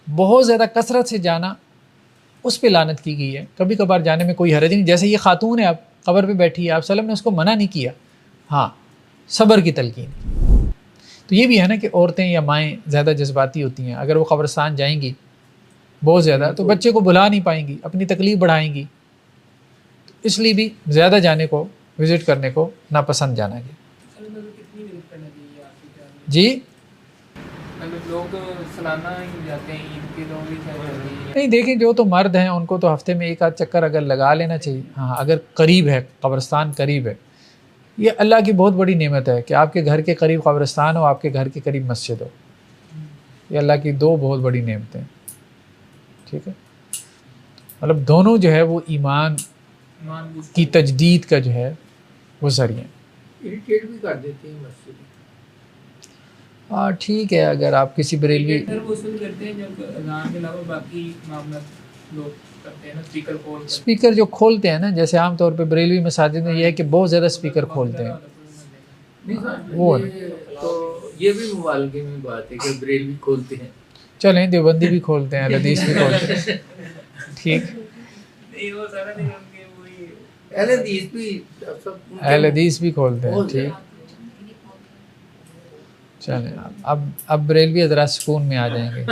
بہت زیادہ کثرت سے جانا اس پہ لعنت کی گئی ہے. کبھی کبھار جانے میں کوئی حرج نہیں. جیسے یہ خاتون ہے، آپ قبر پہ بیٹھی ہے، آپ صلی اللہ علیہ وسلم نے اس کو منع نہیں کیا، ہاں صبر کی تلقین. تو یہ بھی ہے نا کہ عورتیں یا مائیں زیادہ جذباتی ہوتی ہیں. اگر وہ قبرستان جائیں گی بہت زیادہ تو بچے کو بلا نہیں پائیں گی، اپنی تکلیف بڑھائیں گی. اس لیے بھی زیادہ جانے کو، وزٹ کرنے کو ناپسند جانا گیا. کتنی وزٹ کرنا چاہیے آپ کی جان؟ جی لوگ تو سالانہ ہی جاتے ہیں، عید کے دور بھی نہیں، دیکھیں جو تو مرد ہیں ان کو تو ہفتے میں 1 آدھ چکر اگر لگا لینا چاہیے. ہاں اگر قریب ہے، قبرستان قریب ہے، یہ اللہ کی بہت بڑی نعمت ہے کہ آپ کے گھر کے قریب قبرستان ہو، آپ کے گھر کے قریب مسجد ہو. یہ اللہ کی 2 بہت بڑی نعمتیں، ٹھیک ہے. مطلب دونوں جو ہے وہ ایمان کی تجدید کا جو ہے وہ ذریعہ ہیں. اریٹیٹ بھی کر دیتے ہیں مسجد. ہاں ٹھیک ہے، اگر آپ کسی بریلوی وصول کرتے ہیں جب اذان کے علاوہ باقی معاملات لوگ کرتے ہیں نا، اسپیکر کھول کر. اسپیکر جو کھولتے ہیں نا، جیسے عام طور پہ بریلوی مساجد میں یہ ہے کہ بہت زیادہ اسپیکر کھولتے ہیں. وہ تو یہ بھی مبالغے میں بات ہے کہ بریلوی کھولتے ہیں. چلیں دیوبندی بھی کھولتے ہیں، حدیث بھی کھولتے ہیں، ٹھیک. وہ سارا دن ان کے وہی اہل حدیث بھی اہل حدیث بھی کھولتے ہیں، ٹھیک. چلیں اب بریلوی حضرات سکون میں آ جائیں گے،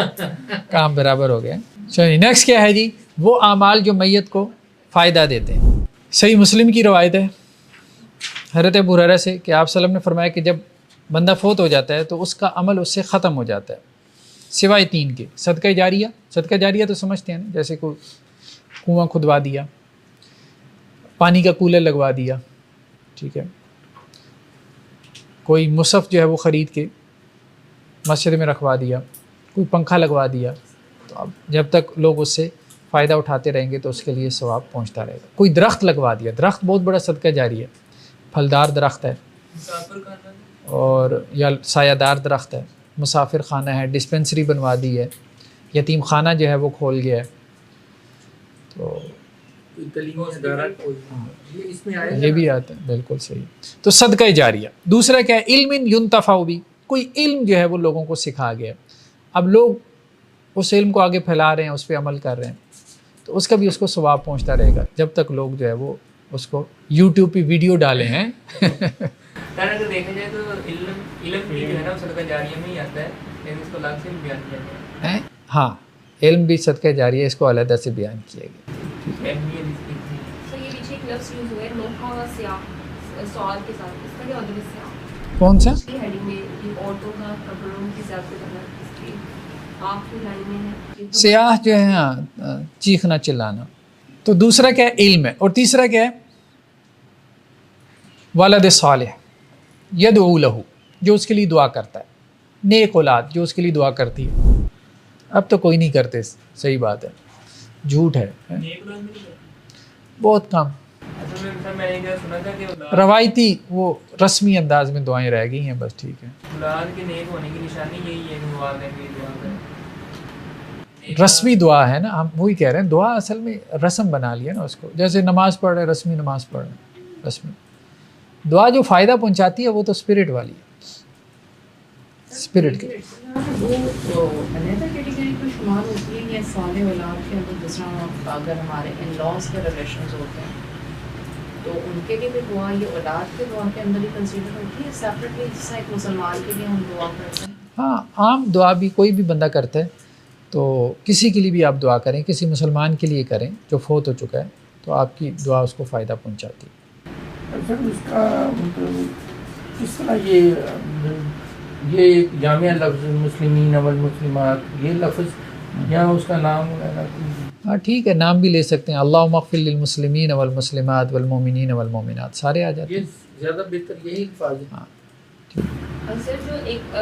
کام برابر ہو گیا. چلیے نیکسٹ کیا ہے جی؟ وہ اعمال جو میت کو فائدہ دیتے ہیں. صحیح مسلم کی روایت ہے حضرت ابو ہریرہ سے کہ آپ صلی اللہ علیہ وسلم نے فرمایا کہ جب بندہ فوت ہو جاتا ہے تو اس کا عمل اس سے ختم ہو جاتا ہے سوائے 3 کے. صدقہ جاریہ، صدقہ جاریہ تو سمجھتے ہیں نا، جیسے کوئی کنواں کھدوا دیا، پانی کا کولر لگوا دیا، ٹھیک ہے، کوئی مصحف جو ہے وہ خرید کے مسجد میں رکھوا دیا، کوئی پنکھا لگوا دیا. تو اب جب تک لوگ اس سے فائدہ اٹھاتے رہیں گے تو اس کے لیے ثواب پہنچتا رہے گا. کوئی درخت لگوا دیا، درخت بہت بڑا صدقہ جاری ہے، پھلدار درخت ہے مسافر خانہ اور یا سایہ دار درخت ہے، مسافر خانہ ہے، ڈسپنسری بنوا دی ہے، یتیم خانہ جو ہے وہ کھول گیا ہے. تو کوئی تعلیمی ادارہ کوئی، یہ اس میں آئے گا. یہ بھی آتا ہے، بالکل صحیح. تو صدقہ جاریہ. دوسرا کیا ہے؟ علم ینتفع بھی، کوئی علم جو ہے وہ لوگوں کو سکھا گیا، اب لوگ اس علم کو آگے پھیلا رہے ہیں، اس پہ عمل کر رہے ہیں، تو اس کا بھی اس کو ثواب پہنچتا رہے گا جب تک لوگ جو ہے وہ اس کو یوٹیوب پہ ویڈیو ڈالے ہیں. اگر دیکھا جائے تو علم بھی جو ہے نا صدقہ جاریہ میں ہی آتا ہے، لیکن اس کو الگ سے بیان کیا گیا ہے. ہاں، علم بھی صدقہ جاریہ، اس کو علیحدہ سے بیان کیا گیا. اہمیت اس کی تھی. تو یہ پیچھے ایک لفظ یوز ہوا ہے نوحہ سیاہ سوال کے ساتھ، اس کا کیا مطلب ہے سیاہ؟ کون سا؟ اس کی ہیڈنگ میں یہ عورتوں کا کپڑوں کی زیادہ کرنا، اس کی آپ کی لائن میں ہے سیاہ جو ہے ہاں چیخنا چلانا. تو دوسرا کیا ہے؟ علم ہے. اور تیسرا کیا ہے؟ ولد صالح یدعو لہ، جو اس کے لیے دعا کرتا ہے، نیک اولاد جو اس کے لیے دعا کرتی ہے. اب تو کوئی نہیں کرتے، صحیح بات ہے، جھوٹ ہے، بہت کم. اصل میں میں نے کیا سنا تھا کہ روایتی وہ رسمی انداز میں دعائیں رہ گئی ہیں بس. ٹھیک ہے، اولاد کے نیک ہونے کی نشانی یہی ہے کہ دعا کریں، دعا کریں. رسمی دعا ہے نا، ہم وہی کہہ رہے ہیں، دعا اصل میں رسم بنا لیا نا اس کو، جیسے نماز پڑھ رہے، رسمی نماز پڑھ رہے. رسمی دعا جو فائدہ پہنچاتی ہے وہ تو اسپرٹ والی ہے، اسپرٹ کی. وہ علیحدہ کیٹیگری کو شمار ہوتی ہے یا صالح اولاد کے اندر؟ جس طرح اگر ہمارے ان لاس کے ریلیشنز ہوتے ہیں تو ان کے لیے بھی دعا یہ اولاد کے دعا کے اندر ہی کنسیڈر ہوتی ہے سیپریٹلی، جس طرح ایک مسلمان کے لیے ہم دعا کرتے ہیں؟ ہاں، عام دعا بھی کوئی بھی بندہ کرتا ہے، تو کسی کے لیے بھی آپ دعا کریں، کسی مسلمان کے لیے کریں جو فوت ہو چکا ہے، تو آپ کی دعا اس کو فائدہ پہنچاتی ہے. سر اس کا مطلب کس طرح یہ ایک جامعہ لفظ مسلمین والمسلمات، یہ لفظ یا اس کا نام وغیرہ؟ ہاں ٹھیک ہے، نام بھی لے سکتے ہیں، اللہم اغفر للمسلمین والمسلمات والمؤمنین والمؤمنات، سارے آ جاتے یہ ہیں. زیادہ بہتر یہی الفاظ ہے. ہاں سر جو ایک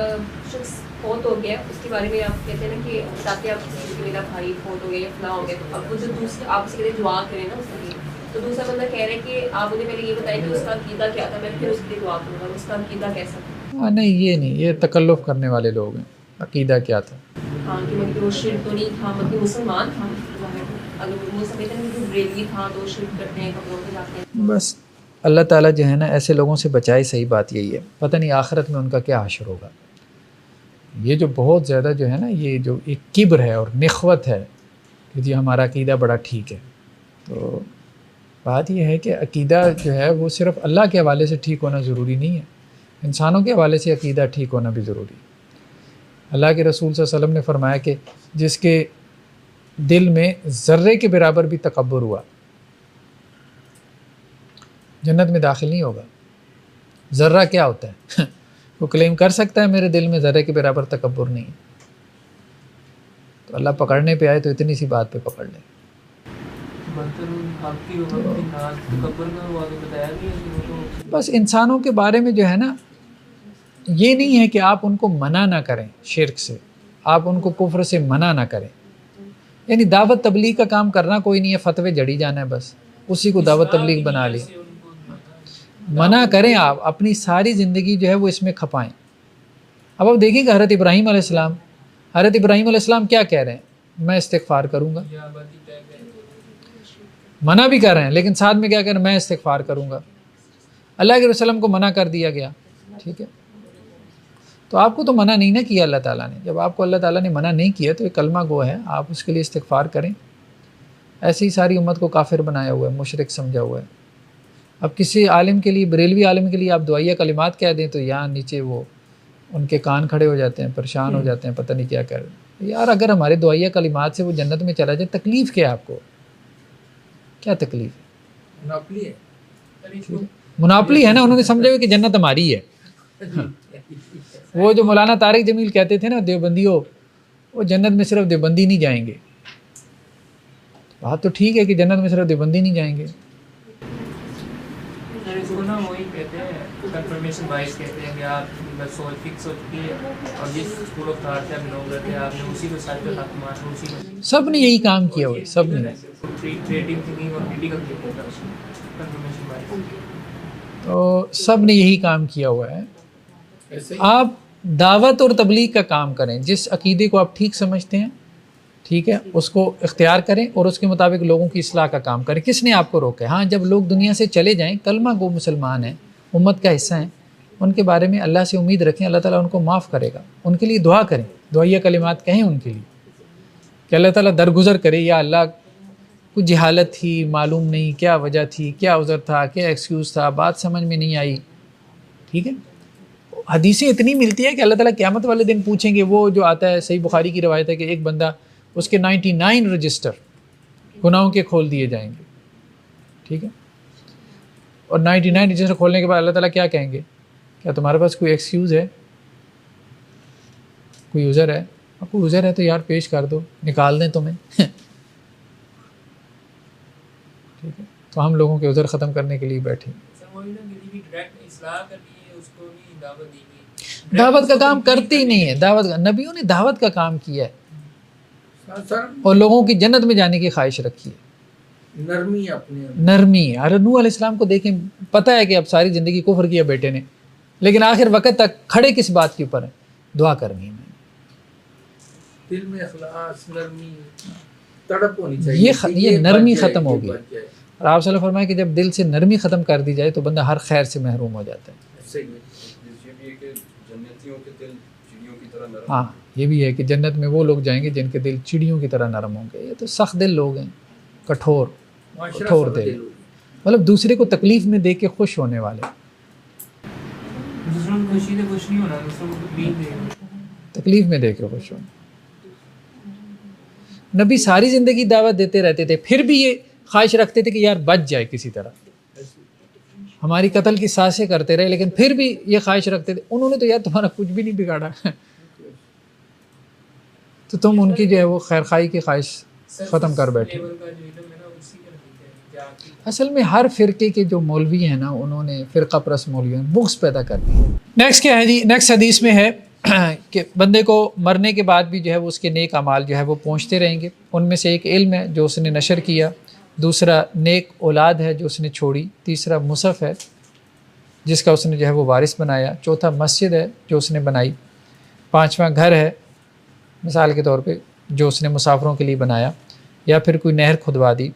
شخص فوت ہو گیا اس کے بارے میں آپ کہتے ہیں نا کہ تاکہ آپ کسی کہ میرا بھائی فوت ہو گیا یا فلاں ہو گیا، تو اب وہ جو دوسرے آپ سے کہتے ہیں دعا کریں نا اس کے لیے، تو دوسرا بندہ کہہ رہے ہیں کہ آپ انہیں پہلے یہ بتائیں کہ اس کا عقیدہ کیا تھا، میں پھر اس کے لیے دعا کروں گا، اس کا عقیدہ کیسا تھا؟ ہاں نہیں، یہ نہیں، یہ تکلف کرنے والے لوگ ہیں. عقیدہ کیا تھا؟ ہاں کہ مطلب وہ شرک تو نہیں تھا، مطلب مسلمان تھا، اگر وہ سمجھتے ہیں کہ بریلوی تھا تو شرک کرتے ہیں، کپڑوں پہ جاتے ہیں. بس اللہ تعالیٰ جو ہے نا ایسے لوگوں سے بچائے. صحیح بات یہی ہے، پتہ نہیں آخرت میں ان کا کیا حشر ہوگا. یہ جو بہت زیادہ جو ہے نا، یہ جو ایک کبر ہے اور نخوت ہے کہ جی ہمارا عقیدہ بڑا ٹھیک ہے، تو بات یہ ہے کہ عقیدہ جو ہے وہ صرف اللہ کے حوالے سے ٹھیک ہونا ضروری نہیں ہے، انسانوں کے حوالے سے عقیدہ ٹھیک ہونا بھی ضروری ہے. اللہ کے رسول صلی اللہ علیہ وسلم نے فرمایا کہ جس کے دل میں ذرے کے برابر بھی تکبر ہوا جنت میں داخل نہیں ہوگا. ذرہ کیا ہوتا ہے؟ وہ کلیم کر سکتا ہے میرے دل میں ذرے کے برابر تکبر نہیں ہے، تو اللہ پکڑنے پہ آئے تو اتنی سی بات پہ پکڑ لے. بس انسانوں کے بارے میں جو ہے نا، یہ نہیں ہے کہ آپ ان کو منع نہ کریں شرک سے، آپ ان کو کفر سے منع نہ کریں. یعنی دعوت تبلیغ کا کام کرنا کوئی نہیں ہے، فتوے جڑی جانا ہے، بس اسی کو دعوت تبلیغ بنا لی. منع کریں، آپ اپنی ساری زندگی جو ہے وہ اس میں کھپائیں. اب آپ دیکھیں کہ حضرت ابراہیم علیہ السلام، کیا کہہ رہے ہیں؟ میں استغفار کروں گا. منع بھی کر رہے ہیں لیکن ساتھ میں کیا کہہ رہے ہیں؟ میں استغفار کروں گا. اللہ کے رسول کو منع کر دیا گیا. ٹھیک ہے، تو آپ کو تو منع نہیں نہ کیا اللہ تعالیٰ نے. جب آپ کو اللہ تعالیٰ نے منع نہیں کیا تو یہ کلمہ گو ہے، آپ اس کے لیے استغفار کریں. ایسی ہی ساری امت کو کافر بنایا ہوا ہے، مشرک سمجھا ہوا ہے. اب کسی عالم کے لیے، بریلوی عالم کے لیے آپ دعائیہ کلمات کہہ دیں تو یہاں نیچے وہ ان کے کان کھڑے ہو جاتے ہیں، پریشان ہو جاتے ہیں، پتہ نہیں کیا کر رہے ہیں. یار اگر ہمارے دعائیہ کلمات سے وہ جنت میں چلا جائے، تکلیف کیا ہے آپ کو؟ کیا تکلیف ہے؟ مناپلی ہے، مناپلی ہے نا، انہوں نے سمجھا ہوئے کہ جنت ہماری ہے. وہ جو مولانا طارق جمیل کہتے تھے نا، دیوبندیوں، وہ جنت میں صرف دیوبندی نہیں جائیں گے. بات تو ٹھیک ہے کہ جنت میں صرف دیوبندی نہیں جائیں گے. وہی کہتے ہیں کنفرمیشن بائس کہتے ہیں کہ آپ بس سوچ فکس ہوتی ہے اور جس اسکول آف تھاٹ سے آپ لوگ رہتے ہیں آپ نے اسی کو ساتھ کا حق مانا، اسی کو سب نے یہی کام کیا ہوا ہے، سب نے. کریٹنگ تھنکنگ اور کریٹیکل تھنکنگ کا کنفرمیشن بائس، تو سب نے یہی کام کیا ہوا ہے. آپ دعوت اور تبلیغ کا کام کریں، جس عقیدے کو آپ ٹھیک سمجھتے ہیں ٹھیک ہے، اس کو اختیار کریں اور اس کے مطابق لوگوں کی اصلاح کا کام کریں. کس نے آپ کو روکا ہے؟ ہاں جب لوگ دنیا سے چلے جائیں، کلمہ گو مسلمان ہیں، امت کا حصہ ہیں، ان کے بارے میں اللہ سے امید رکھیں، اللہ تعالیٰ ان کو معاف کرے گا. ان کے لیے دعا کریں، دعائیہ کلمات کہیں ان کے لیے کہ اللہ تعالیٰ درگزر کرے، یا اللہ کچھ جہالت تھی، معلوم نہیں کیا وجہ تھی، کیا عذر تھا، کیا ایکسکیوز تھا، بات سمجھ میں نہیں آئی. ٹھیک ہے، حدیثیں اتنی ملتی ہیں کہ اللہ تعالیٰ قیامت والے دن پوچھیں گے. وہ جو آتا ہے صحیح بخاری کی روایت ہے کہ ایک بندہ، اس کے 99 رجسٹر گناہوں کے کھول دیے جائیں گے. ٹھیک ہے، اور 99 رجسٹر کھولنے کے بعد اللہ تعالیٰ کیا کہیں گے؟ کیا تمہارے پاس کوئی ایکسکیوز ہے، کوئی عذر ہے؟ کوئی عذر ہے تو یار پیش کر دو، نکال دیں تمہیں. ٹھیک ہے، تو ہم لوگوں کے عذر ختم کرنے کے لیے بیٹھے. دعوت کا کام کرتے ہی نہیں ہے. دعوت کا، نبیوں نے دعوت کا کام کیا ہے اور لوگوں کی جنت میں جانے کی خواہش رکھی ہے. نرمی اپنے نرمی. ارے نوح علیہ السلام کو دیکھیں، پتہ ہے کہ اب ساری زندگی کفر کیا بیٹے نے، لیکن آخر وقت تک کھڑے کس بات کے اوپر ہیں؟ دعا کرنی ہے. دل میں اخلاص، نرمی، تڑپ ہونی چاہیے. یہ نرمی ختم ہوگی. اور آپ صلی اللہ علیہ وسلم فرمایا کہ جب دل سے نرمی ختم کر دی جائے تو بندہ ہر خیر سے محروم ہو جاتا ہے. ہاں یہ بھی ہے کہ جنت میں وہ لوگ جائیں گے جن کے دل چڑیوں کی طرح نرم ہوں گے. یہ تو سخت دل لوگ ہیں، کٹھور دل، مطلب دوسرے کو تکلیف میں دیکھ کے خوش ہونے والے. تکلیف میں دیکھ کے خوش ہونا. نبی ساری زندگی دعوت دیتے رہتے تھے، پھر بھی یہ خواہش رکھتے تھے کہ یار بچ جائے کسی طرح. ہماری قتل کی سازشیں کرتے رہے لیکن پھر بھی یہ خواہش رکھتے تھے. انہوں نے تو یار تمہارا کچھ بھی نہیں بگاڑا تو تم ان کی جو ہے وہ خیر خواہی کی خواہش ختم کر بیٹھے. اصل میں ہر فرقے کے جو مولوی ہیں نا، انہوں نے فرقہ پرست مولویوں نے بغض پیدا کر دی. نیکسٹ کیا ہے جی؟ نیکسٹ حدیث میں ہے کہ بندے کو مرنے کے بعد بھی جو ہے وہ اس کے نیک اعمال جو ہے وہ پہنچتے رہیں گے. ان میں سے ایک علم ہے جو اس نے نشر کیا، دوسرا نیک اولاد ہے جو اس نے چھوڑی، تیسرا مصحف ہے جس کا اس نے جو ہے وہ وارث بنایا، چوتھا مسجد ہے جو اس نے بنائی، پانچواں گھر ہے مثال کے طور پہ جو اس نے مسافروں کے لیے بنایا، یا پھر کوئی نہر کھدوا دی،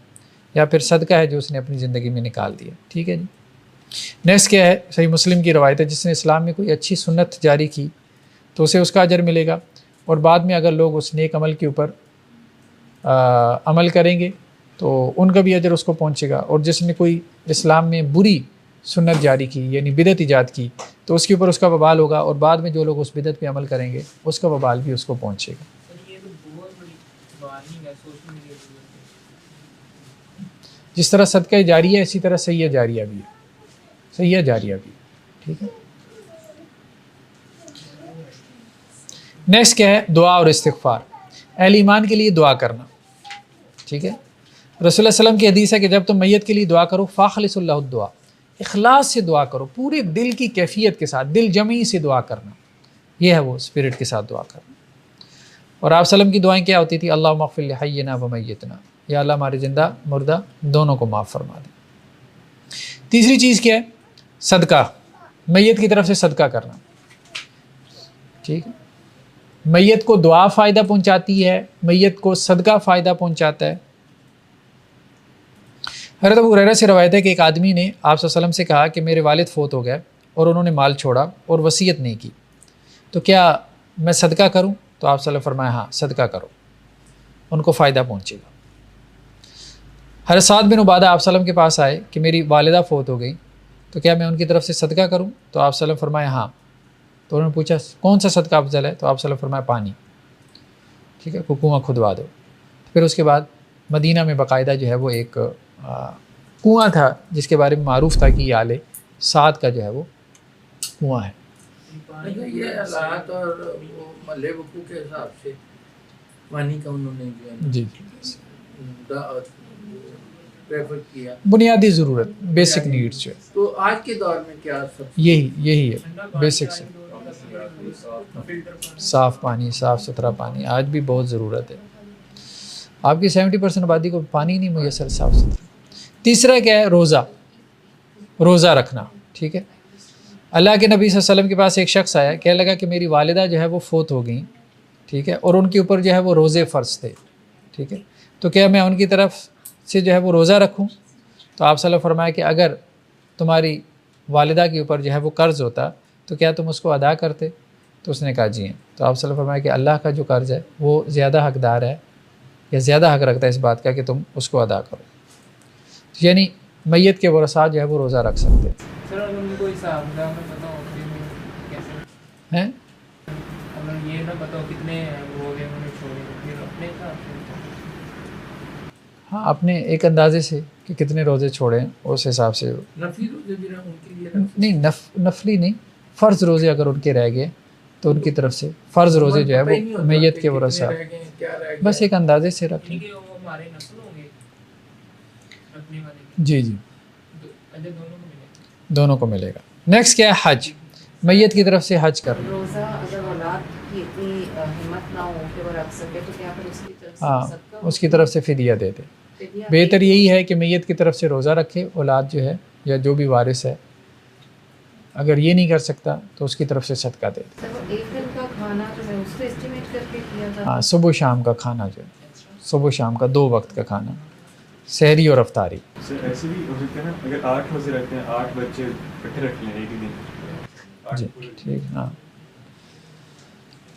یا پھر صدقہ ہے جو اس نے اپنی زندگی میں نکال دیا. ٹھیک ہے جی. نیکسٹ کیا ہے؟ صحیح مسلم کی روایت ہے، جس نے اسلام میں کوئی اچھی سنت جاری کی تو اسے اس کا اجر ملے گا، اور بعد میں اگر لوگ اس نیک عمل کے اوپر عمل کریں گے تو ان کا بھی اجر اس کو پہنچے گا. اور جس نے کوئی اسلام میں بری سنت جاری کی یعنی بدعت ایجاد کی تو اس کے اوپر اس کا وبال ہوگا، اور بعد میں جو لوگ اس بدعت پہ عمل کریں گے اس کا وبال بھی اس کو پہنچے گا. جس طرح صدقہ جاریہ ہے اسی طرح سیہ جاریہ بھی ہے. سیہ جاریہ بھی. ٹھیک ہے. نیکسٹ کیا ہے؟ دعا اور استغفار. اہل ایمان کے لیے دعا کرنا. ٹھیک ہے. رسول اللہ صلی اللہ علیہ وسلم کی حدیث ہے کہ جب تم میت کے لیے دعا کرو فاخلص اللہ الدعا، اخلاص سے دعا کرو، پورے دل کی کیفیت کے ساتھ، دل جمعی سے دعا کرنا. یہ ہے وہ اسپرٹ کے ساتھ دعا کرنا. اور آپ صلی اللہ علیہ وسلم کی دعائیں کیا ہوتی تھی؟ اللہم اغفر لحینا و میتنا، یا اللہ ہمارے زندہ مردہ دونوں کو معاف فرما دے. تیسری چیز کیا ہے؟ صدقہ. میت کی طرف سے صدقہ کرنا. ٹھیک ہے. میت کو دعا فائدہ پہنچاتی ہے، میت کو صدقہ فائدہ پہنچاتا ہے. حضرت ابو ہریرہ سے روایت ہے کہ ایک آدمی نے آپ صلی اللہ علیہ وسلم سے کہا کہ میرے والد فوت ہو گئے اور انہوں نے مال چھوڑا اور وصیت نہیں کی، تو کیا میں صدقہ کروں؟ تو آپ صلی اللہ علیہ وسلم فرمایا ہاں صدقہ کرو، ان کو فائدہ پہنچے گا. حضرت سعد بن عبادہ آپ صلی اللہ علیہ وسلم کے پاس آئے کہ میری والدہ فوت ہو گئی تو کیا میں ان کی طرف سے صدقہ کروں؟ تو آپ صلی اللہ علیہ وسلم فرمایا ہاں. تو انہوں نے پوچھا کون سا صدقہ افضل ہے؟ تو آپ صلی اللہ علیہ وسلم فرمایا پانی. ٹھیک ہے، کنواں کھدوا دو. پھر اس کے بعد مدینہ میں باقاعدہ جو ہے وہ ایک کنواں تھا جس کے بارے میں معروف تھا کہ یہ آل سعد کا جو ہے وہ کنواں ہے. یہ حالات اور محلے وقوع کے حساب سے پانی کا انہوں نے جو ہے جی پریفر کیا، بنیادی ضرورت، بیسک نیڈس جو ہے. تو آج کے دور میں کیا سب یہی ہے بیسک سے. صاف پانی، صاف ستھرا پانی آج بھی بہت ضرورت ہے. آپ کی 70% آبادی کو پانی نہیں میسر صاف ستھرا. تیسرا کیا ہے؟ روزہ رکھنا. ٹھیک ہے. اللہ کے نبی صلی اللہ علیہ وسلم کے پاس ایک شخص آیا، کہنے لگا کہ میری والدہ جو ہے وہ فوت ہو گئیں. ٹھیک ہے. اور ان کے اوپر جو ہے وہ روزے فرض تھے. ٹھیک ہے. تو کیا میں ان کی طرف سے جو ہے وہ روزہ رکھوں؟ تو آپ صلی اللہ علیہ وسلم فرمایا کہ اگر تمہاری والدہ کے اوپر جو ہے وہ قرض ہوتا تو کیا تم اس کو ادا کرتے؟ تو اس نے کہا جی ہیں. تو آپ صلی اللہ علیہ وسلم فرمایا کہ اللہ کا جو قرض ہے وہ زیادہ حقدار ہے یا زیادہ حق رکھتا ہے اس بات کا کہ تم اس کو ادا کرو. یعنی میت کے ورثاء جو ہے وہ روزہ رکھ سکتے سر اگر ان کو حساب نہ پتہ ہو کیسے ہیں. اگر یہ نہ پتہ ہو کتنے ہو گئے انہوں نے چھوڑے پھر اپنے حساب سے ہاں اپنے ایک اندازے سے کہ کتنے روزے چھوڑے ہیں اس حساب سے. نفلی روزے بھی ان کے لیے رکھ نہیں نفلی نہیں، فرض روزے اگر ان کے رہ گئے تو ان کی طرف سے فرض روزے جو ہے وہ میت کے ورثاء بس ایک اندازے سے رکھ لیں. کہ وہ ہمارے نسل ہوں گے رکھنے والے جی جی اجر دونوں کو ملے. دونوں کو ملے گا. نیکسٹ کیا ہے؟ حج. میت کی طرف سے حج کرنا. روزہ اگر اولاد کی اتنی ہمت نہ ہو کہ وہ رکھ سکے تو کیا پھر اس کی طرف سے ہاں صدقہ اس کی طرف سے فدیہ دے دے. فدیہ بہتر یہی ہے کہ میت کی طرف سے روزہ رکھے، اولاد جو ہے یا جو بھی وارث ہے اگر یہ نہیں کر سکتا تو اس کی طرف سے صدقہ دے دے. سر وہ ایک دن کا کھانا جو ہے اس کو اسٹیمیٹ کر کے کیا تھا. ہاں صبح شام کا کھانا جو ہے صبح شام کا 2 وقت کا کھانا، سحری اور افطاری. سر ایسے بھی ہو سکتا ہے نا اگر 8 روزے رکھتے ہیں 8 بچے اکٹھے رکھ لیں ایک ہی دن. جی ٹھیک. ہاں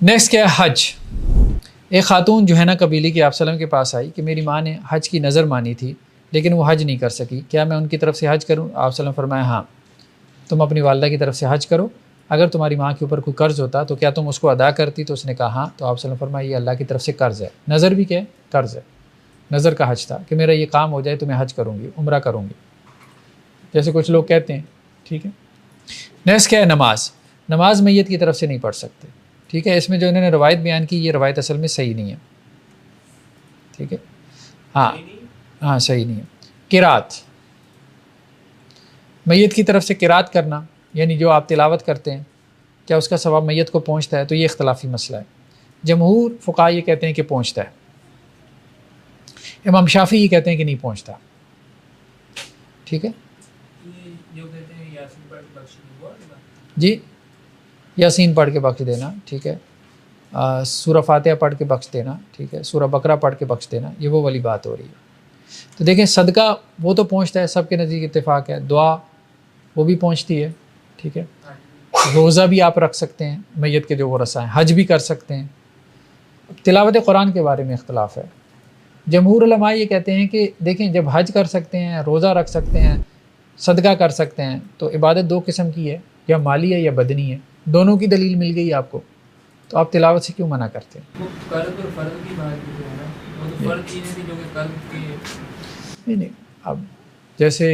نیکسٹ کیا ہے؟ حج. ایک خاتون جو ہے نا قبیلے کی آپ صلی اللہ علیہ وسلم کے پاس آئی کہ میری ماں نے حج کی نظر مانی تھی لیکن وہ حج نہیں کر سکی، کیا میں ان کی طرف سے حج کروں؟ آپ صلی اللہ علیہ وسلم فرمایا ہاں تم اپنی والدہ کی طرف سے حج کرو. اگر تمہاری ماں کے اوپر کوئی قرض ہوتا تو کیا تم اس کو ادا کرتی؟ تو اس نے کہا ہاں. تو آپ صلی اللہ علیہ وسلم فرمایا یہ اللہ کی طرف سے قرض ہے. نظر بھی کیا ہے؟ قرض ہے. نظر کا حج تھا کہ میرا یہ کام ہو جائے تو میں حج کروں گی، عمرہ کروں گی، جیسے کچھ لوگ کہتے ہیں. ٹھیک ہے. نیکسٹ کیا ہے؟ نماز. نماز میت کی طرف سے نہیں پڑھ سکتے. ٹھیک ہے. اس میں جو انہوں نے روایت بیان کی یہ روایت اصل میں صحیح نہیں ہے. ٹھیک ہے. ہاں صحیح نہیں ہے. قرات. میت کی طرف سے قرات کرنا یعنی جو آپ تلاوت کرتے ہیں کیا اس کا ثواب میت کو پہنچتا ہے؟ تو یہ اختلافی مسئلہ ہے. جمہور فقہا یہ کہتے ہیں کہ پہنچتا ہے. امام شافعی یہ کہتے ہیں کہ نہیں پہنچتا. ٹھیک ہے. جو کہتے ہیں یاسین پڑھ کے بخش دو جی یاسین پڑھ کے بخش دینا. ٹھیک ہے. سورہ فاتحہ پڑھ کے بخش دینا. ٹھیک ہے. سورہ بقرہ پڑھ کے بخش دینا. یہ وہ والی بات ہو رہی ہے. تو دیکھیں صدقہ وہ تو پہنچتا ہے، سب کے نزدیک اتفاق ہے. دعا وہ بھی پہنچتی ہے. ٹھیک ہے. روزہ بھی آپ رکھ سکتے ہیں میت کے جو ورثاء ہیں، حج بھی کر سکتے ہیں. تلاوت قرآن کے بارے میں اختلاف ہے. جمہور علماء یہ کہتے ہیں کہ دیکھیں جب حج کر سکتے ہیں، روزہ رکھ سکتے ہیں، صدقہ کر سکتے ہیں تو عبادت 2 قسم کی ہے، یا مالی ہے یا بدنی ہے. دونوں کی دلیل مل گئی آپ کو تو آپ تلاوت سے کیوں منع کرتے ہیں؟ وہ قرض اور فرض کی بات جو ہے نا وہ تو فرض چیزیں تھی جو کہ قرض کے نہیں اب جیسے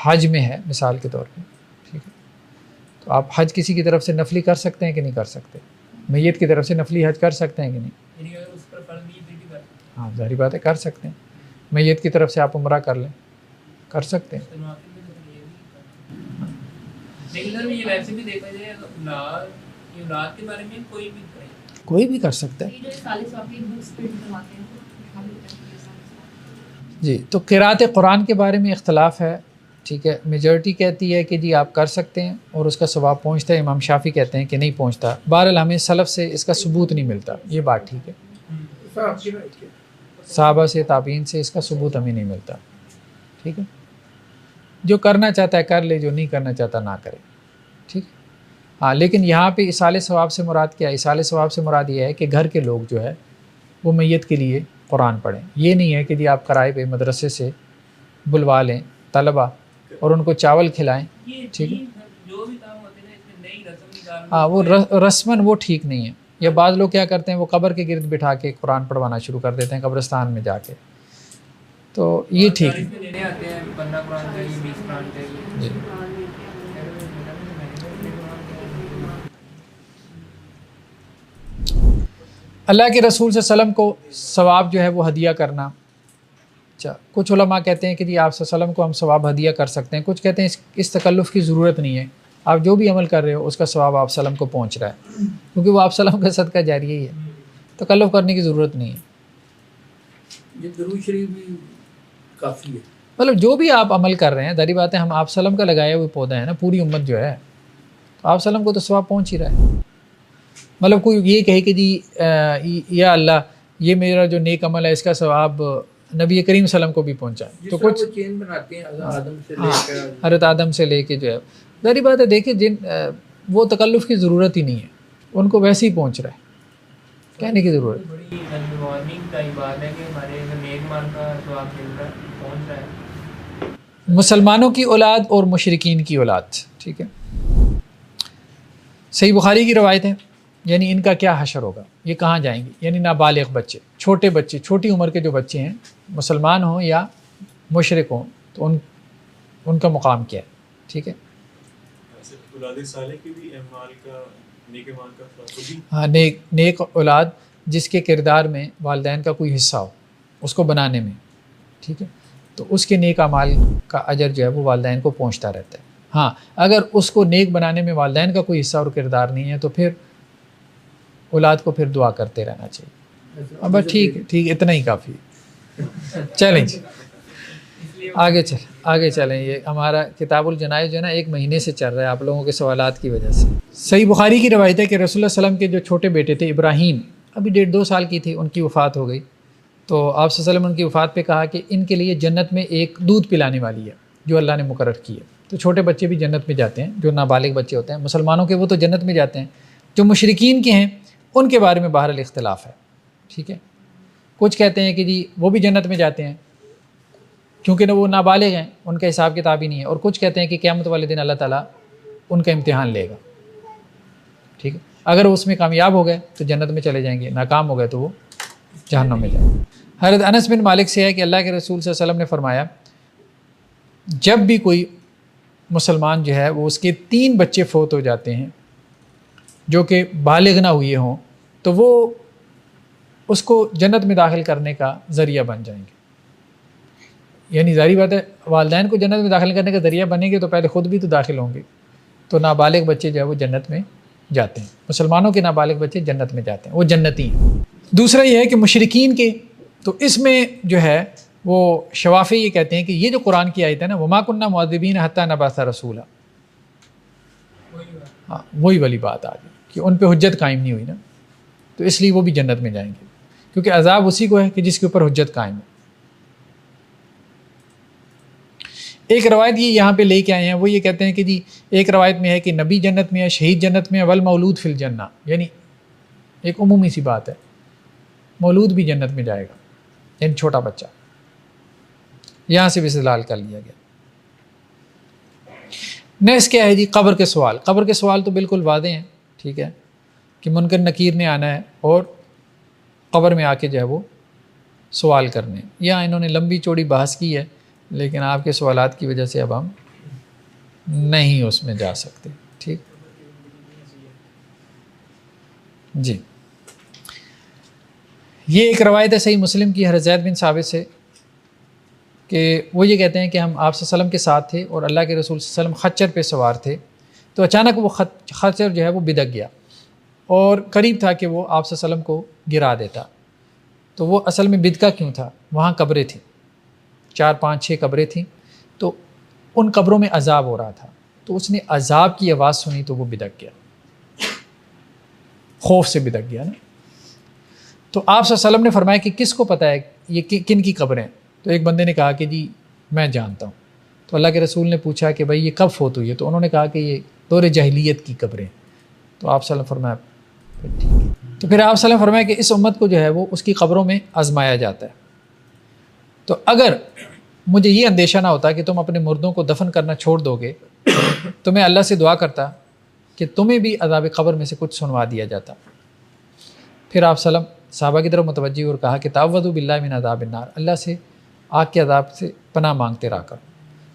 حج میں ہے مثال کے طور پہ. ٹھیک ہے. تو آپ حج کسی کی طرف سے نفلی کر سکتے ہیں کہ نہیں کر سکتے؟ میت کی طرف سے نفلی حج کر سکتے ہیں کہ نہیں؟ یعنی اگر اس پر فرض نہیں ہے پھر بھی کر ہاں ظاہری بات ہے کر سکتے ہیں. میت کی طرف سے آپ عمرہ کر لیں، کر سکتے ہیں. لیکن سر یہ ویسے بھی دیکھا جائے اولاد کے بارے میں کوئی بھی کرے کوئی بھی کر سکتا ہے. جی تو قرات قرآن کے بارے میں اختلاف ہے. ٹھیک ہے. میجورٹی کہتی ہے کہ جی آپ کر سکتے ہیں اور اس کا ثواب پہنچتا ہے. امام شافعی کہتے ہیں کہ نہیں پہنچتا. بہرحال ہمیں سلف سے اس کا ثبوت نہیں ملتا. یہ بات ٹھیک ہے. صحابہ سے تابعین سے اس کا ثبوت ہمیں نہیں ملتا. ٹھیک ہے. جو کرنا چاہتا ہے کر لے، جو نہیں کرنا چاہتا نہ کرے. ٹھیک ہے. ہاں لیکن یہاں پہ اصال ثواب سے مراد کیا ہے؟ اصال ثواب سے مراد یہ ہے کہ گھر کے لوگ جو ہے وہ میت کے لیے قرآن پڑھیں. یہ نہیں ہے کہ جی آپ کرائے پہ مدرسے سے بلوا لیں طلبہ اور ان کو چاول کھلائیں. ٹھیک ہے. جو بھی کام ہوتے ہیں اس میں نئی رسم نکال ہاں وہ رسماً وہ ٹھیک نہیں ہے. یا بعض لوگ کیا کرتے ہیں وہ قبر کے گرد بٹھا کے قرآن پڑھوانا شروع کر دیتے ہیں قبرستان میں جا کے. تو یہ ٹھیک ہے. لینے آتے ہیں 15 قرآن چاہیے 20 قرآن چاہیے. جی اللہ کے رسول صلی اللہ علیہ وسلم کو ثواب جو ہے وہ ہدیہ کرنا. اچھا کچھ علماء کہتے ہیں کہ جی آپ صلی اللہ علیہ وسلم کو ہم ثواب ہدیہ کر سکتے ہیں. کچھ کہتے ہیں اس تکلف کی ضرورت نہیں ہے. آپ جو بھی عمل کر رہے ہو اس کا ثواب آپ صلی اللہ علیہ وسلم کو پہنچ رہا ہے کیونکہ وہ آپ صلی اللہ علیہ وسلم کا صدقہ جاریہ ہی ہے. تکلف کرنے کی ضرورت نہیں ہے. یہ درود شریف بھی کافی ہے. مطلب جو بھی آپ عمل کر رہے ہیں ظاہری بات ہے ہم آپ صلی اللہ علیہ وسلم کا لگایا ہوئے پودا ہے نا پوری امت جو ہے تو آپ صلی اللہ علیہ وسلم کو تو ثواب پہنچ ہی رہا ہے. مطلب کوئی یہ کہے کہ جی یا اللہ یہ میرا جو نیک عمل ہے اس کا ثواب نبی کریم صلی اللہ علیہ وسلم کو بھی پہنچا ہے. تو کچھ چین بناتے ہیں آدم سے لے ہاں کر حضرت آدم سے لے کے جو ہے ظاہری بات ہے. دیکھیں جن وہ تکلف کی ضرورت ہی نہیں ہے, ان کو ویسے ہی پہنچ رہا ہے, کہنے کی ضرورت. بڑی وارننگ کا ہی بات ہے کہ ہمارے نیک مال کا ثواب مل رہا ہے, پہنچ رہا ہے. مسلمانوں کی اولاد اور مشرکین کی اولاد, ٹھیک ہے. صحیح بخاری کی روایت ہے, یعنی ان کا کیا حشر ہوگا, یہ کہاں جائیں گے, یعنی نابالغ بچے, چھوٹے بچے, چھوٹی عمر کے جو بچے ہیں, مسلمان ہوں یا مشرک ہوں, تو ان کا مقام کیا ہے, ٹھیک ہے. اولاد صالح کی بھی اعمال کا نیک اعمال کا خود ہی. ہاں نیک اولاد جس کے کردار میں والدین کا کوئی حصہ ہو اس کو بنانے میں, ٹھیک ہے, تو اس کے نیک اعمال کا اجر جو ہے وہ والدین کو پہنچتا رہتا ہے. ہاں اگر اس کو نیک بنانے میں والدین کا کوئی حصہ اور کردار نہیں ہے تو پھر اولاد کو پھر دعا کرتے رہنا چاہیے. اب بس ٹھیک اتنا ہی کافی ہے. چلیں جی آگے چلیں. یہ ہمارا کتاب الجنائز جو ہے نا 1 مہینے سے چل رہا ہے آپ لوگوں کے سوالات کی وجہ سے. صحیح بخاری کی روایت ہے کہ رسول اللہ علیہ وسلم کے جو چھوٹے بیٹے تھے ابراہیم, ابھی 1.5-2 سال کی تھی, ان کی وفات ہو گئی. تو آپ صلی اللہ علیہ وسلم ان کی وفات پہ کہا کہ ان کے لیے جنت میں ایک دودھ پلانے والی ہے جو اللہ نے مقرر کی ہے. تو چھوٹے بچے بھی جنت میں جاتے ہیں, جو نابالغ بچے ہوتے ہیں مسلمانوں کے, وہ تو جنت میں جاتے ہیں. جو مشرکین کے ہیں ان کے بارے میں بہرحال اختلاف ہے, ٹھیک ہے. کچھ کہتے ہیں کہ جی وہ بھی جنت میں جاتے ہیں کیونکہ نہ وہ نابالغ ہیں, ان کا حساب کتاب ہی نہیں ہے. اور کچھ کہتے ہیں کہ قیامت والے دن اللہ تعالیٰ ان کا امتحان لے گا, ٹھیک ہے. اگر وہ اس میں کامیاب ہو گئے تو جنت میں چلے جائیں گے, ناکام ہو گئے تو وہ جہنم میں جائیں گے. حضرت انس بن مالک سے ہے کہ اللہ کے رسول صلی اللہ علیہ وسلم نے فرمایا جب بھی کوئی مسلمان جو ہے وہ اس کے 3 بچے فوت ہو جاتے ہیں جو کہ بالغ نہ ہوئے ہوں تو وہ اس کو جنت میں داخل کرنے کا ذریعہ بن جائیں گے. یعنی ظاہری بات ہے والدین کو جنت میں داخل کرنے کا ذریعہ بنیں گے تو پہلے خود بھی تو داخل ہوں گے. تو نابالغ بچے جو ہے وہ جنت میں جاتے ہیں, مسلمانوں کے نابالغ بچے جنت میں جاتے ہیں, وہ جنتی ہیں. دوسرا یہ ہے کہ مشرکین کے, تو اس میں جو ہے وہ شوافی یہ کہتے ہیں کہ یہ جو قرآن کی آیت ہے نا وما کننا معذبین حتی نبعث رسولا, ہاں وہی والی بات آ گئی کہ ان پہ حجت قائم نہیں ہوئی نا, تو اس لیے وہ بھی جنت میں جائیں گے, کیونکہ عذاب اسی کو ہے کہ جس کے اوپر حجت قائم ہے. ایک روایت یہ یہاں پہ لے کے آئے ہیں, وہ یہ کہتے ہیں کہ جی ایک روایت میں ہے کہ نبی جنت میں ہے, شہید جنت میں ہے, والمولود فی الجنہ, یعنی ایک عمومی سی بات ہے, مولود بھی جنت میں جائے گا, یعنی چھوٹا بچہ. یہاں سے بھی استدلال کر لیا گیا. نیکسٹ کیا ہے جی, قبر کے سوال. قبر کے سوال تو بالکل واضح ہیں, ٹھیک ہے, کہ منکر نکیر نے آنا ہے اور قبر میں آ کے جو ہے وہ سوال کرنے. یہاں انہوں نے لمبی چوڑی بحث کی ہے, لیکن آپ کے سوالات کی وجہ سے اب ہم نہیں اس میں جا سکتے, ٹھیک جی. یہ ایک روایت ہے صحیح مسلم کی حضرت زید بن ثابت سے کہ وہ یہ کہتے ہیں کہ ہم آپ صلی اللہ علیہ وسلم کے ساتھ تھے اور اللہ کے رسول صلی اللہ علیہ وسلم خچر پہ سوار تھے, تو اچانک وہ خچر جو ہے وہ بدک گیا اور قریب تھا کہ وہ آپ صلی اللہ علیہ وسلم کو گرا دیتا. تو وہ اصل میں بدکا کیوں تھا, وہاں قبریں تھیں, 4 5 6 قبریں تھیں, تو ان قبروں میں عذاب ہو رہا تھا, تو اس نے عذاب کی آواز سنی تو وہ بدک گیا, خوف سے بدک گیا نا. تو آپ صلی اللہ علیہ وسلم نے فرمایا کہ کس کو پتہ ہے یہ کن کی قبریں؟ تو ایک بندے نے کہا کہ جی میں جانتا ہوں. تو اللہ کے رسول نے پوچھا کہ بھائی یہ کب فوت ہوئی ہے؟ تو انہوں نے کہا کہ یہ دور جاہلیت کی قبریں. تو آپ صلی اللہ علیہ وسلم فرمایا ٹھیک ہے. تو پھر آپ صلی اللہ علیہ وسلم فرمایا کہ اس امت کو جو ہے وہ اس کی قبروں میں آزمایا جاتا ہے. تو اگر مجھے یہ اندیشہ نہ ہوتا کہ تم اپنے مردوں کو دفن کرنا چھوڑ دو گے تو میں اللہ سے دعا کرتا کہ تمہیں بھی عذاب قبر میں سے کچھ سنوا دیا جاتا. پھر آپ صلی اللہ علیہ وسلم صحابہ کی طرف متوجہ اور کہا کہ تعوذوا باللہ من عذاب النار, اللہ سے آگ کے عذاب سے پناہ مانگتے رہا کرو.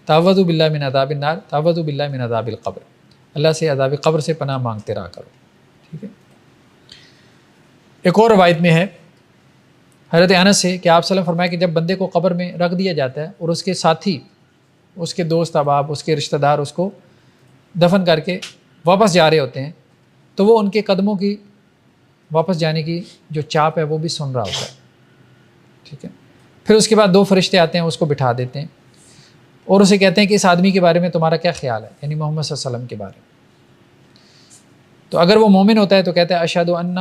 تعوذوا باللہ من عذاب النار, تعوذوا باللہ من عذاب القبر, اللہ سے عذاب قبر سے پناہ مانگتے رہا کرو, ٹھیک ہے. ایک اور روایت میں ہے حضرت انس سے کہ آپ صلی اللہ علیہ وسلم فرمایا کہ جب بندے کو قبر میں رکھ دیا جاتا ہے اور اس کے ساتھی, اس کے دوست احباب, اس کے رشتہ دار اس کو دفن کر کے واپس جا رہے ہوتے ہیں, تو وہ ان کے قدموں کی واپس جانے کی جو چاپ ہے وہ بھی سن رہا ہوتا ہے, ٹھیک ہے. پھر اس کے بعد 2 فرشتے آتے ہیں, اس کو بٹھا دیتے ہیں اور اسے کہتے ہیں کہ اس آدمی کے بارے میں تمہارا کیا خیال ہے, یعنی محمد صلی اللہ علیہ وسلم کے بارے میں. تو اگر وہ مومن ہوتا ہے تو کہتا ہے اشہد انہ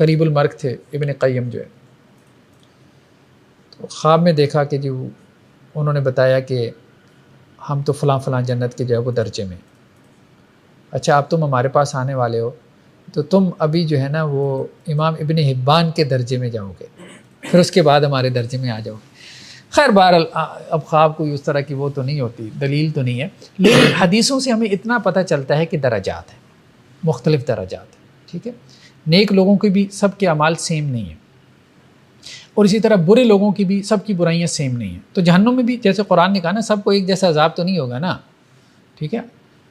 قریب المرگ تھے ابن قیم جو ہے، تو خواب میں دیکھا کہ جو انہوں نے بتایا کہ ہم تو فلاں فلاں جنت کے جو ہے وہ درجے میں، اچھا اب تم ہمارے پاس آنے والے ہو تو تم ابھی جو ہے نا وہ امام ابن حبان کے درجے میں جاؤ گے، پھر اس کے بعد ہمارے درجے میں آ جاؤ گے۔ خیر بہرحال اب خواب کوئی اس طرح کی وہ تو نہیں ہوتی، دلیل تو نہیں ہے، لیکن حدیثوں سے ہمیں اتنا پتہ چلتا ہے کہ درجات ہیں، مختلف درجات ہیں، ٹھیک ہے۔ نیک لوگوں کے بھی سب کے اعمال سیم نہیں ہیں، اور اسی طرح برے لوگوں کی بھی سب کی برائیاں سیم نہیں ہیں۔ تو جہنم میں بھی جیسے قرآن نے کہا نا، سب کو ایک جیسا عذاب تو نہیں ہوگا نا، ٹھیک ہے۔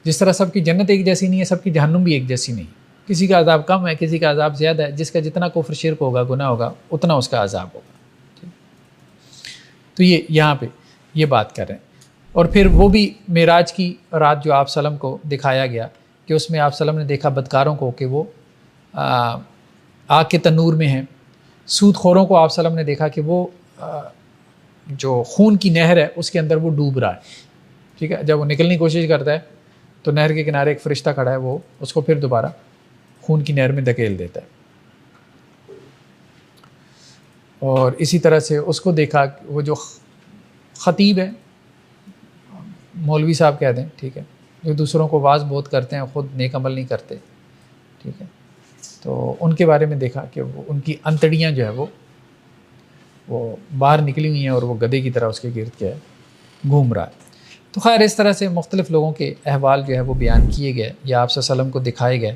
جس طرح سب کی جنت ایک جیسی نہیں ہے، سب کی جہنم بھی ایک جیسی نہیں ہے، کسی کا عذاب کم ہے، کسی کا عذاب زیادہ ہے، جس کا جتنا کفر شرک ہوگا، گناہ ہوگا، اتنا اس کا عذاب ہوگا۔ تو یہ یہاں پہ یہ بات کر رہے ہیں۔ اور پھر وہ بھی معراج کی رات جو آپ وسلم کو دکھایا گیا کہ اس میں آپ وسلم نے دیکھا بدکاروں کو کہ وہ آگ کے تنور میں ہیں، سود خوروں کو آپ وسلم نے دیکھا کہ وہ جو خون کی نہر ہے اس کے اندر وہ ڈوب رہا ہے، ٹھیک ہے۔ جب وہ نکلنے کی کوشش کرتا ہے تو نہر کے کنارے ایک فرشتہ کھڑا ہے، وہ اس کو پھر دوبارہ خون کی نہر میں دھکیل دیتا ہے۔ اور اسی طرح سے اس کو دیکھا وہ جو خطیب ہے، مولوی صاحب کہتے ہیں، ٹھیک ہے، جو دوسروں کو واعظ بہت کرتے ہیں، خود نیک عمل نہیں کرتے، ٹھیک ہے، تو ان کے بارے میں دیکھا کہ وہ ان کی انتڑیاں جو ہے وہ باہر نکلی ہوئی ہیں اور وہ گدھے کی طرح اس کے گرد کیا ہے گھوم رہا ہے۔ تو خیر اس طرح سے مختلف لوگوں کے احوال جو ہے وہ بیان کیے گئے یا آپ صلی اللہ علیہ وسلم کو دکھائے گئے۔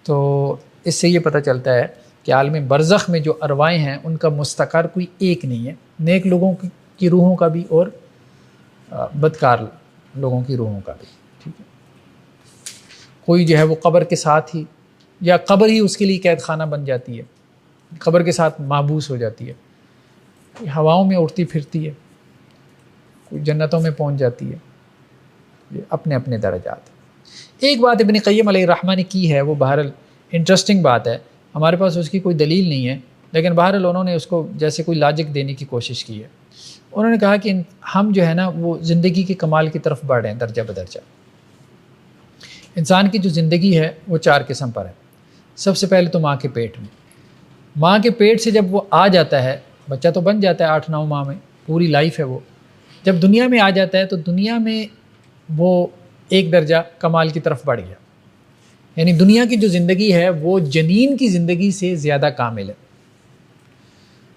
تو اس سے یہ پتہ چلتا ہے کہ عالم برزخ میں جو ارواحیں ہیں ان کا مستقر کوئی ایک نہیں ہے، نیک لوگوں کی روحوں کا بھی اور بدکار لوگوں کی روحوں کا بھی، ٹھیک ہے۔ کوئی جو ہے وہ قبر کے ساتھ ہی یا قبر ہی اس کے لیے قید خانہ بن جاتی ہے، قبر کے ساتھ محبوس ہو جاتی ہے، کوئی ہواؤں میں اڑتی پھرتی ہے، کوئی جنتوں میں پہنچ جاتی ہے، یہ اپنے اپنے درجات ہیں۔ ایک بات ابن قیم علیہ الرحمہ نے کی ہے، وہ بہرحال انٹرسٹنگ بات ہے، ہمارے پاس اس کی کوئی دلیل نہیں ہے، لیکن بہرحال انہوں نے اس کو جیسے کوئی لاجک دینے کی کوشش کی ہے۔ انہوں نے کہا کہ ہم جو ہے نا وہ زندگی کے کمال کی طرف بڑھ رہے ہیں درجہ بدرجہ۔ انسان کی جو زندگی ہے وہ 4 قسم پر ہے۔ سب سے پہلے تو ماں کے پیٹ میں، ماں کے پیٹ سے جب وہ آ جاتا ہے، بچہ تو بن جاتا ہے 8-9 ماہ میں، پوری لائف ہے وہ، جب دنیا میں آ جاتا ہے تو دنیا میں وہ ایک درجہ کمال کی طرف بڑھ گیا، یعنی دنیا کی جو زندگی ہے وہ جنین کی زندگی سے زیادہ کامل ہے۔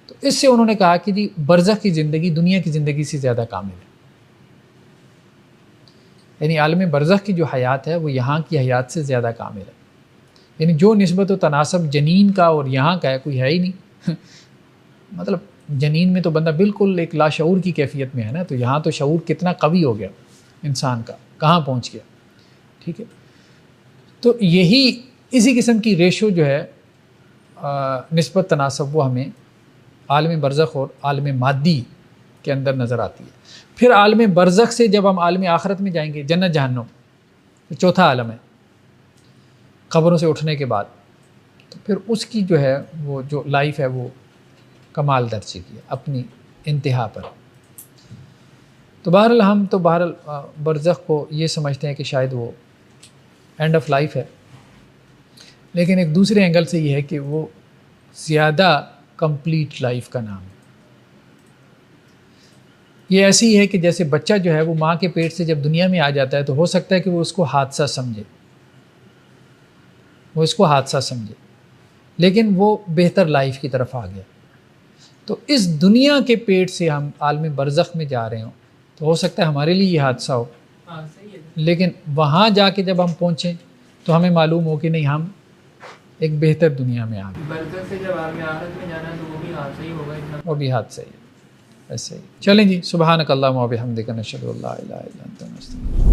تو اس سے انہوں نے کہا کہ جی برزخ کی زندگی دنیا کی زندگی سے زیادہ کامل ہے، یعنی عالم برزخ کی جو حیات ہے وہ یہاں کی حیات سے زیادہ کامل ہے، یعنی جو نسبت و تناسب جنین کا اور یہاں کا ہے کوئی ہے ہی نہیں۔ مطلب جنین میں تو بندہ بالکل ایک لاشعور کی کیفیت میں ہے نا، تو یہاں تو شعور کتنا قوی ہو گیا انسان کا، کہاں پہنچ گیا، ٹھیک ہے۔ تو یہی اسی قسم کی ریشو جو ہے نسبت تناسب وہ ہمیں عالم برزخ اور عالم مادی کے اندر نظر آتی ہے۔ پھر عالم برزخ سے جب ہم عالم آخرت میں جائیں گے، جنت جہنم، تو چوتھا عالم ہے قبروں سے اٹھنے کے بعد، تو پھر اس کی جو ہے وہ جو لائف ہے وہ کمال درجے کی ہے اپنی انتہا پر۔ تو بہرحال ہم تو بہرحال برزخ کو یہ سمجھتے ہیں کہ شاید وہ اینڈ آف لائف ہے، لیکن ایک دوسرے اینگل سے یہ ہے کہ وہ زیادہ کمپلیٹ لائف کا نام ہے۔ یہ ایسی ہے کہ جیسے بچہ جو ہے وہ ماں کے پیٹ سے جب دنیا میں آ جاتا ہے تو ہو سکتا ہے کہ وہ اس کو حادثہ سمجھے، لیکن وہ بہتر لائف کی طرف آ گیا۔ تو اس دنیا کے پیٹ سے ہم عالم برزخ میں جا رہے ہوں تو ہو سکتا ہے ہمارے لیے یہ حادثہ ہو، صحیح ہے۔ لیکن وہاں جا کے جب ہم پہنچیں تو ہمیں معلوم ہو کہ نہیں، ہم ایک بہتر دنیا میں آ گئے، برزخ سے جب عالم آخرت میں جانا ہے تو وہ بھی حادثہ ہی ہوگا، اتنا وہ بھی حادثہ ہی ہے۔ ایسے ہی چلیں جی، سبحانک اللہم و بحمدک، نشہد ان لا الہ الا انت، نستغفرک۔